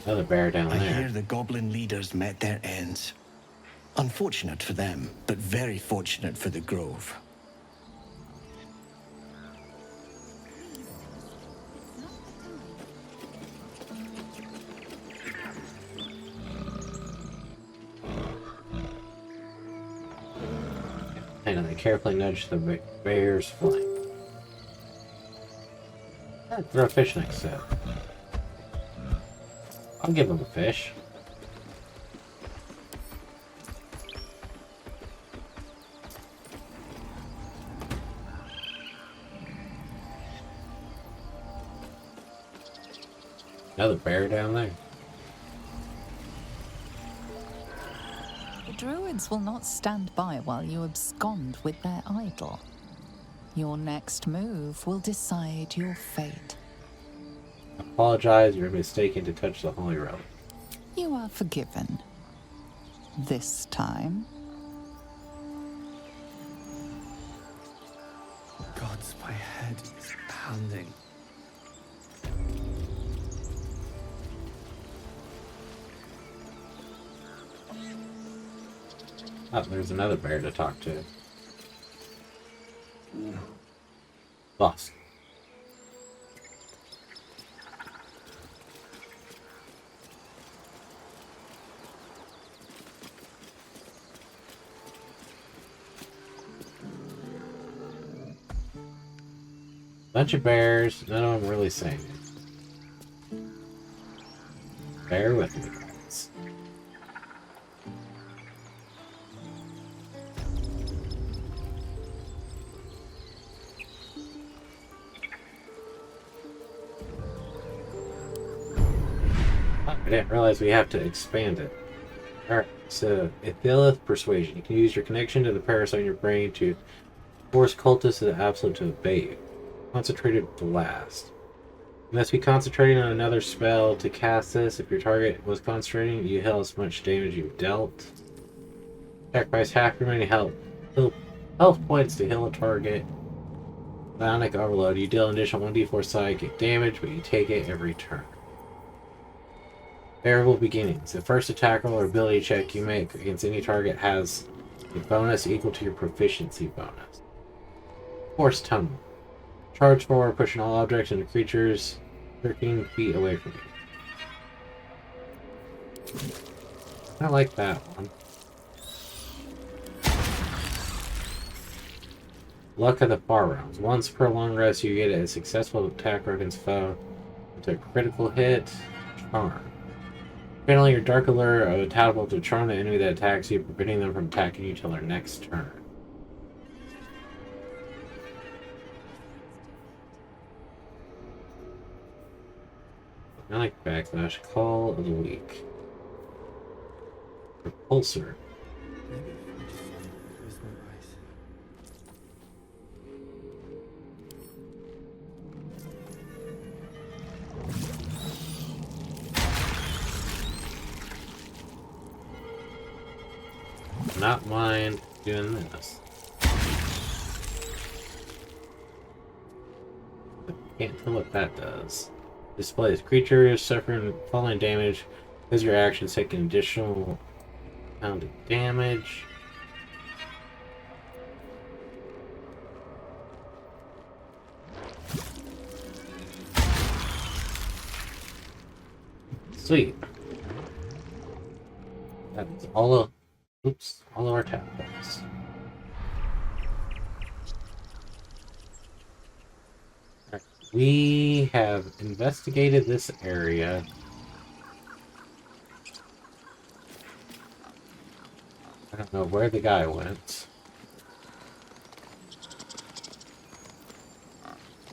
Another bear down I there. hear the goblin leaders met their ends. Unfortunate for them, but very fortunate for the Grove. And they carefully nudge the bear's flank. Throw a fish next to it. I'll give him a fish. Another bear down there. The Druids will not stand by while you abscond with their idol. Your next move will decide your fate. Apologize, you're mistaken to touch the holy relic. You are forgiven. This time. Gods, my head is pounding. Oh, there's another bear to talk to. Boss. Bunch of bears, none of them really saying it. Bear with me, guys. I didn't realize we have to expand it. Alright, so Ethylith Persuasion. You can use your connection to the parasite in your brain to force cultists to the absolute to obey you. Concentrated Blast. You must be concentrating on another spell to cast this. If your target was concentrating, you heal as much damage you've dealt. Sacrifice half your remaining health points to heal a target. Bionic Overload. You deal an additional 1d4 psychic damage, but you take it every turn. Variable Beginnings. The first attack roll or ability check you make against any target has a bonus equal to your proficiency bonus. Force Tunnel. Charge forward, pushing all objects and creatures 13 feet away from you. I like that one. Luck of the Far Realms. Once per long rest, you get a successful attack against foe with a critical hit. Charm. Finally, your Dark Allure of attachable to charm the enemy that attacks you, preventing them from attacking you till their next turn. I like Backlash. Call of the Week. Repulsor. Not mind doing this. Can't tell what that does. Displays creatures suffering falling damage because your actions take an additional amount of damage. Sweet. That's all of all of our tap points. We have investigated this area. I don't know where the guy went.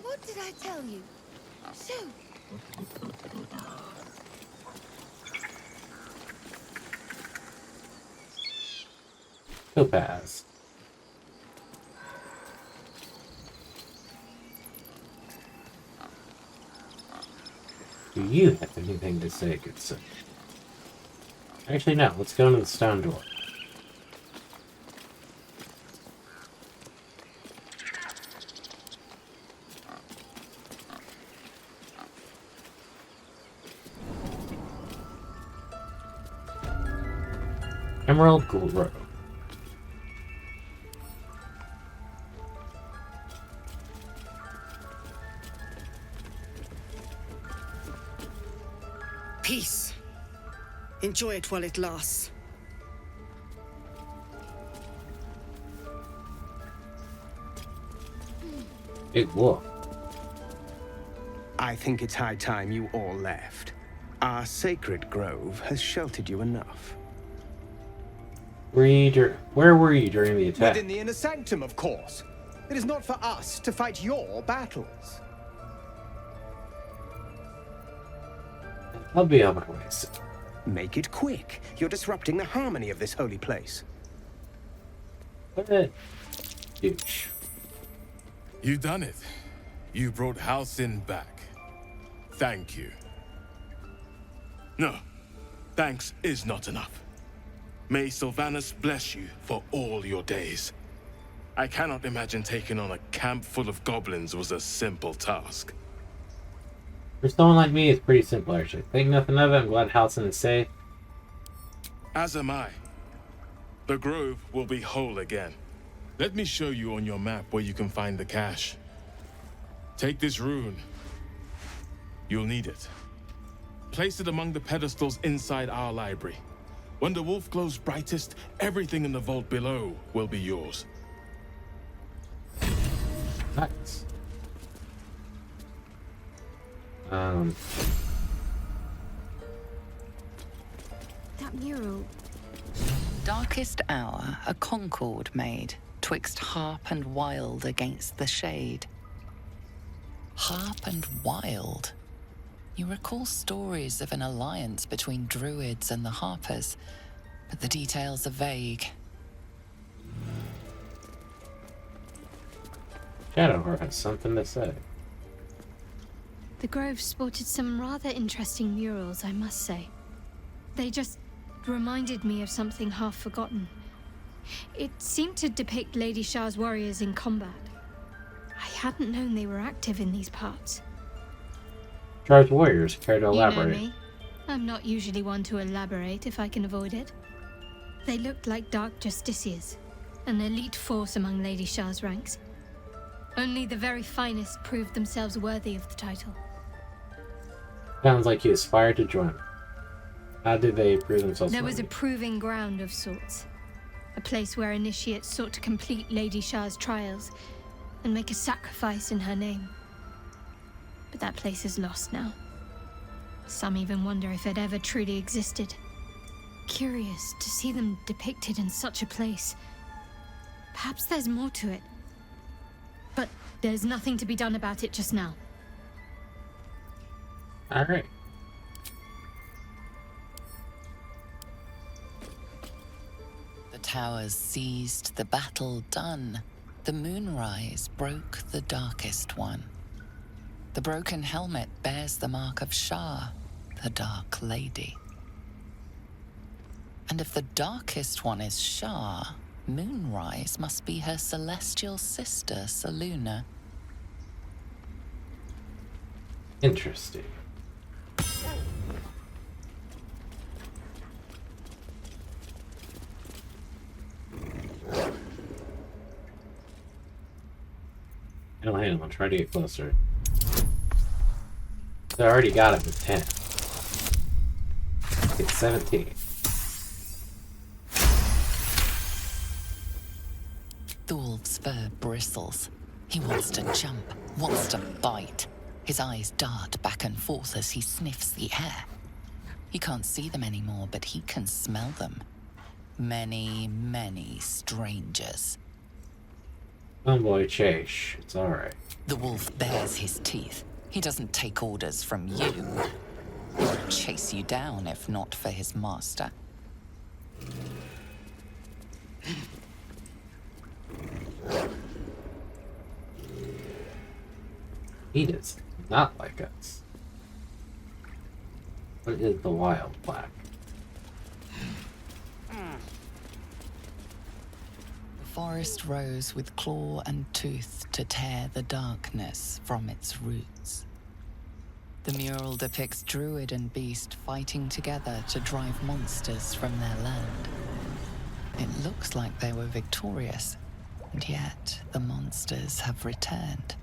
What did I tell you? Shoo! Topaz. Do you have anything to say, good sir? Actually, no. Let's go into the stone door. Emerald Grove. Peace. Enjoy it while it lasts. Big wolf. I think it's high time you all left. Our sacred grove has sheltered you enough. Where were you during the attack? Within the inner sanctum, of course. It is not for us to fight your battles. I'll be on my way soon. Make it quick. You're disrupting the harmony of this holy place. What? Huge. You done it. You brought Halcyon back. Thank you. No, thanks is not enough. May Sylvanus bless you for all your days. I cannot imagine taking on a camp full of goblins was a simple task. For someone like me, it's pretty simple, actually. Think nothing of it. I'm glad Halcyon is safe. As am I. The grove will be whole again. Let me show you on your map where you can find the cache. Take this rune. You'll need it. Place it among the pedestals inside our library. When the wolf glows brightest, everything in the vault below will be yours. Nice. That mural. Darkest hour, a concord made, twixt harp and wild against the shade. Harp and wild. You recall stories of an alliance between Druids and the Harpers, but the details are vague. Shadowheart has something to say. The grove sported some rather interesting murals, I must say. They just reminded me of something half forgotten. It seemed to depict Lady Shah's warriors in combat. I hadn't known they were active in these parts. Charged warriors, care to You elaborate? know me. I'm not usually one to elaborate if I can avoid it. They looked like dark justiciars, an elite force among Lady Shah's ranks. Only the very finest proved themselves worthy of the title. Sounds like you aspired to join. How did they prove themselves? There was a proving ground of sorts. A place where initiates sought to complete Lady Shah's trials and make a sacrifice in her name. But that place is lost now. Some even wonder if it ever truly existed. Curious to see them depicted in such a place. Perhaps there's more to it. But there's nothing to be done about it just now. All right. The towers seized, the battle done. The moonrise broke the darkest one. The broken helmet bears the mark of Shah, the Dark Lady. And if the darkest one is Shah, Moonrise must be her celestial sister, Saluna. Interesting. No, hang on, I'll try to get closer. So I already got it with 10. It's 17. The wolf's fur bristles. He wants to jump, wants to bite. His eyes dart back and forth as he sniffs the air. He can't see them anymore, but he can smell them. Many, many strangers. Homeboy Chase, it's alright. The wolf bares his teeth. He doesn't take orders from you. He would chase you down if not for his master. He does not like us. What is the wild black? The forest rose with claw and tooth to tear the darkness from its roots. The mural depicts druid and beast fighting together to drive monsters from their land. It looks like they were victorious, and yet the monsters have returned.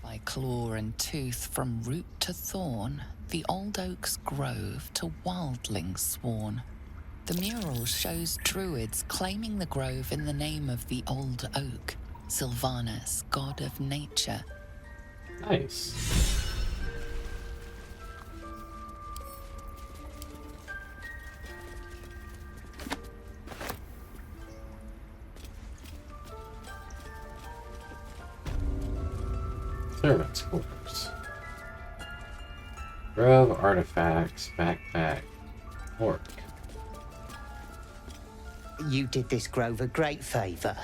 By claw and tooth from root to thorn, the old oak's grove to wildlings sworn. The mural shows Druids claiming the grove in the name of the old oak, Sylvanus, god of nature. Nice. Servants' quarters. Grove artifacts, backpack, orc. You did this grove a great favor.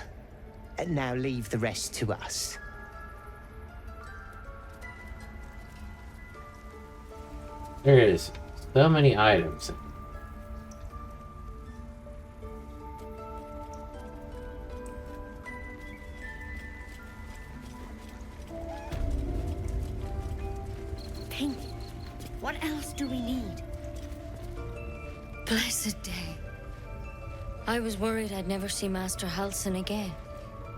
And now leave the rest to us. There is so many items. Pink, what else do we need? Blessed day. I was worried I'd never see Master Halsin again.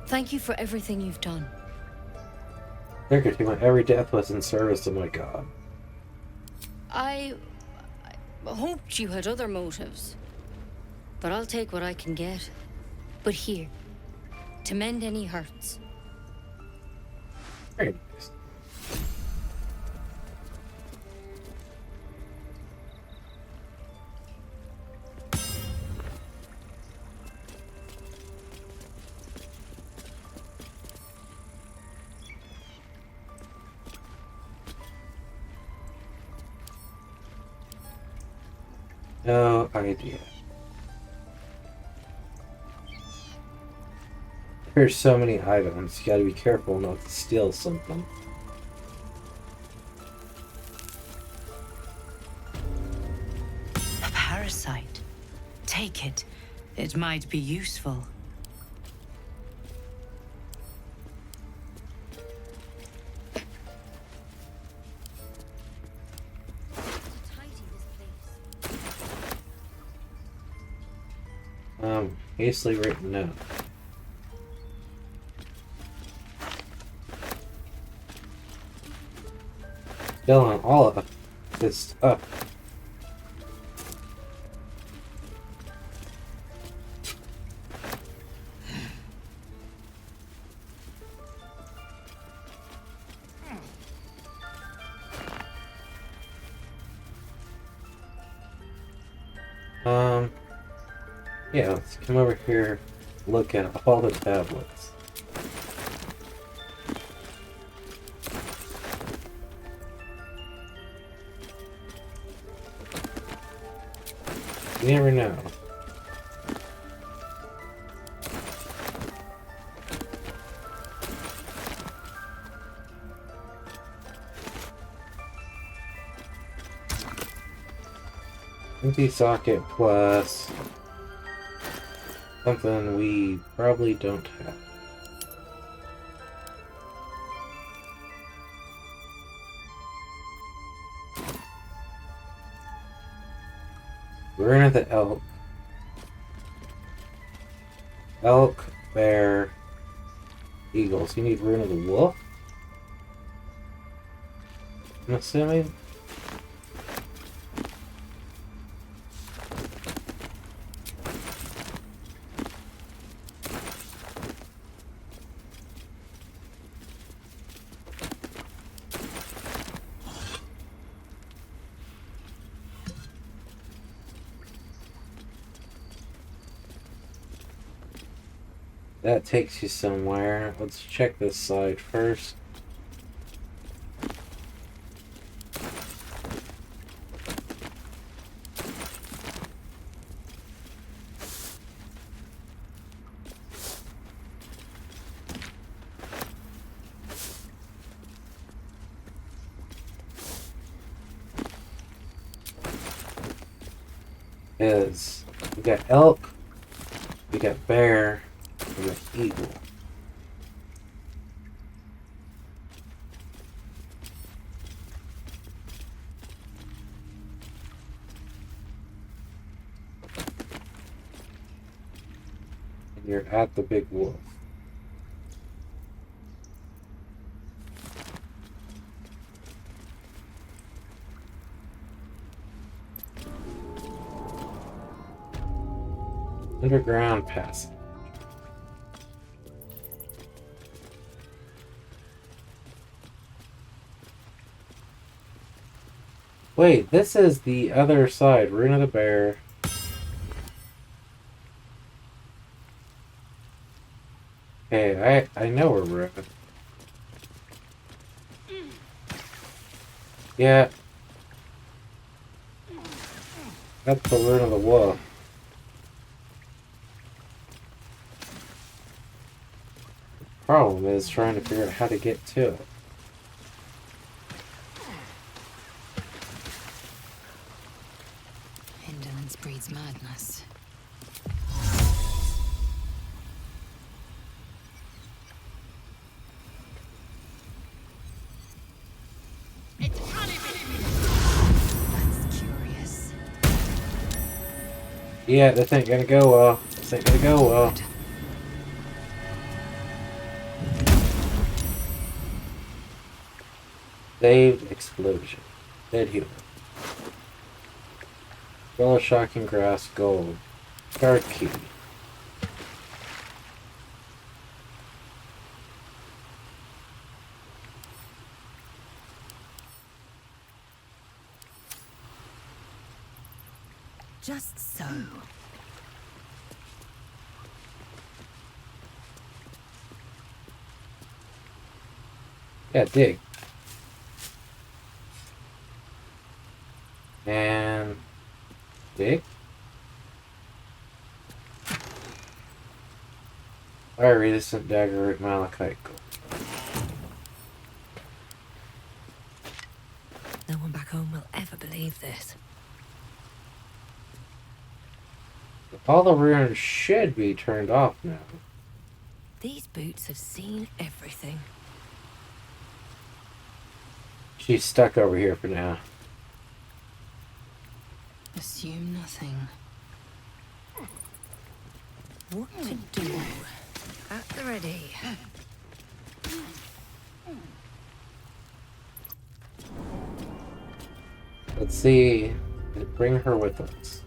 Thank you for everything you've done. Figured my every death was in service of my god. I hoped you had other motives. But I'll take what I can get. But here, to mend any hurts. Very nice. No idea. There's so many items, you gotta be careful not to steal something. A parasite. Take it. It might be useful. Hastily written note. Still on all of this stuff. Yeah, let's come over here, look at all the tablets. You never know. Empty socket plus something we probably don't have. Rune of the elk. Elk, bear, eagle. So you need rune of the wolf? I'm assuming. That takes you somewhere. Let's check this side first. We got elk, we got bear, we got eagle. And you're at the big wolf. Underground passage. Wait, this is the other side. Rune of the Bear. Okay, I know where we're at. Yeah. That's the Rune of the Wolf. Problem is trying to figure out how to get to it. Indolence breeds madness. That's curious. Yeah, this ain't gonna go well. This ain't gonna go well. Saved explosion. Dead human. Yellow shocking grass, gold. Guard key. Just so. Yeah, dig. And dig. Fire resistant dagger at malachite gold. No one back home will ever believe this. All the runes should be turned off now. These boots have seen everything. She's stuck over here for now. Assume nothing. What to do? At the ready. Let's see. Did it bring her with us?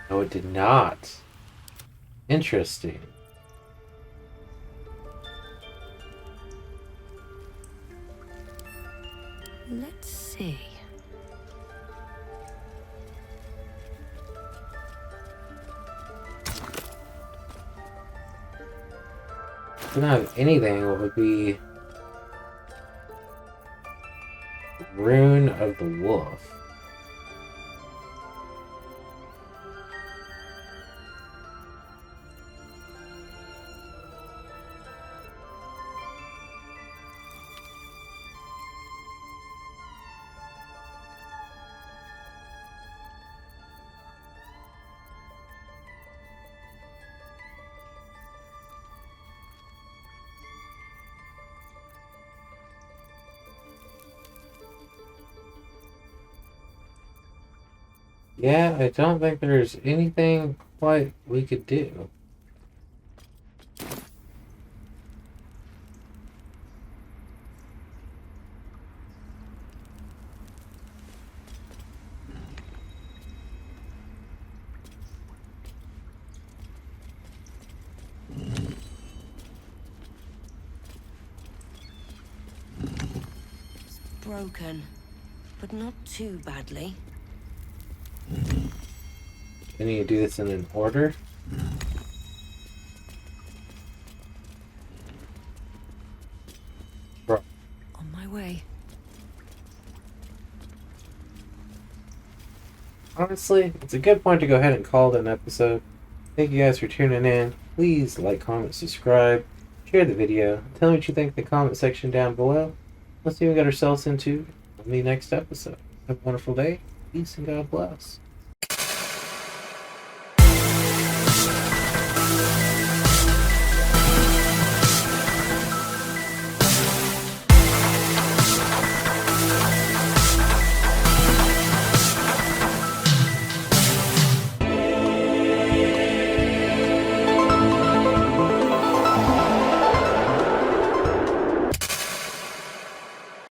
No, it did not. Interesting. Let's see. If we don't have anything, what would be Rune of the Wolf? Yeah, I don't think there's anything quite we could do. It's broken, but not too badly. I need to do this in an order. Bro. On my way. Honestly, it's a good point to go ahead and call it an episode. Thank you guys for tuning in. Please like, comment, subscribe, share the video. Tell me what you think in the comment section down below. Let's see what we got ourselves into in the next episode. Have a wonderful day. Peace and God bless.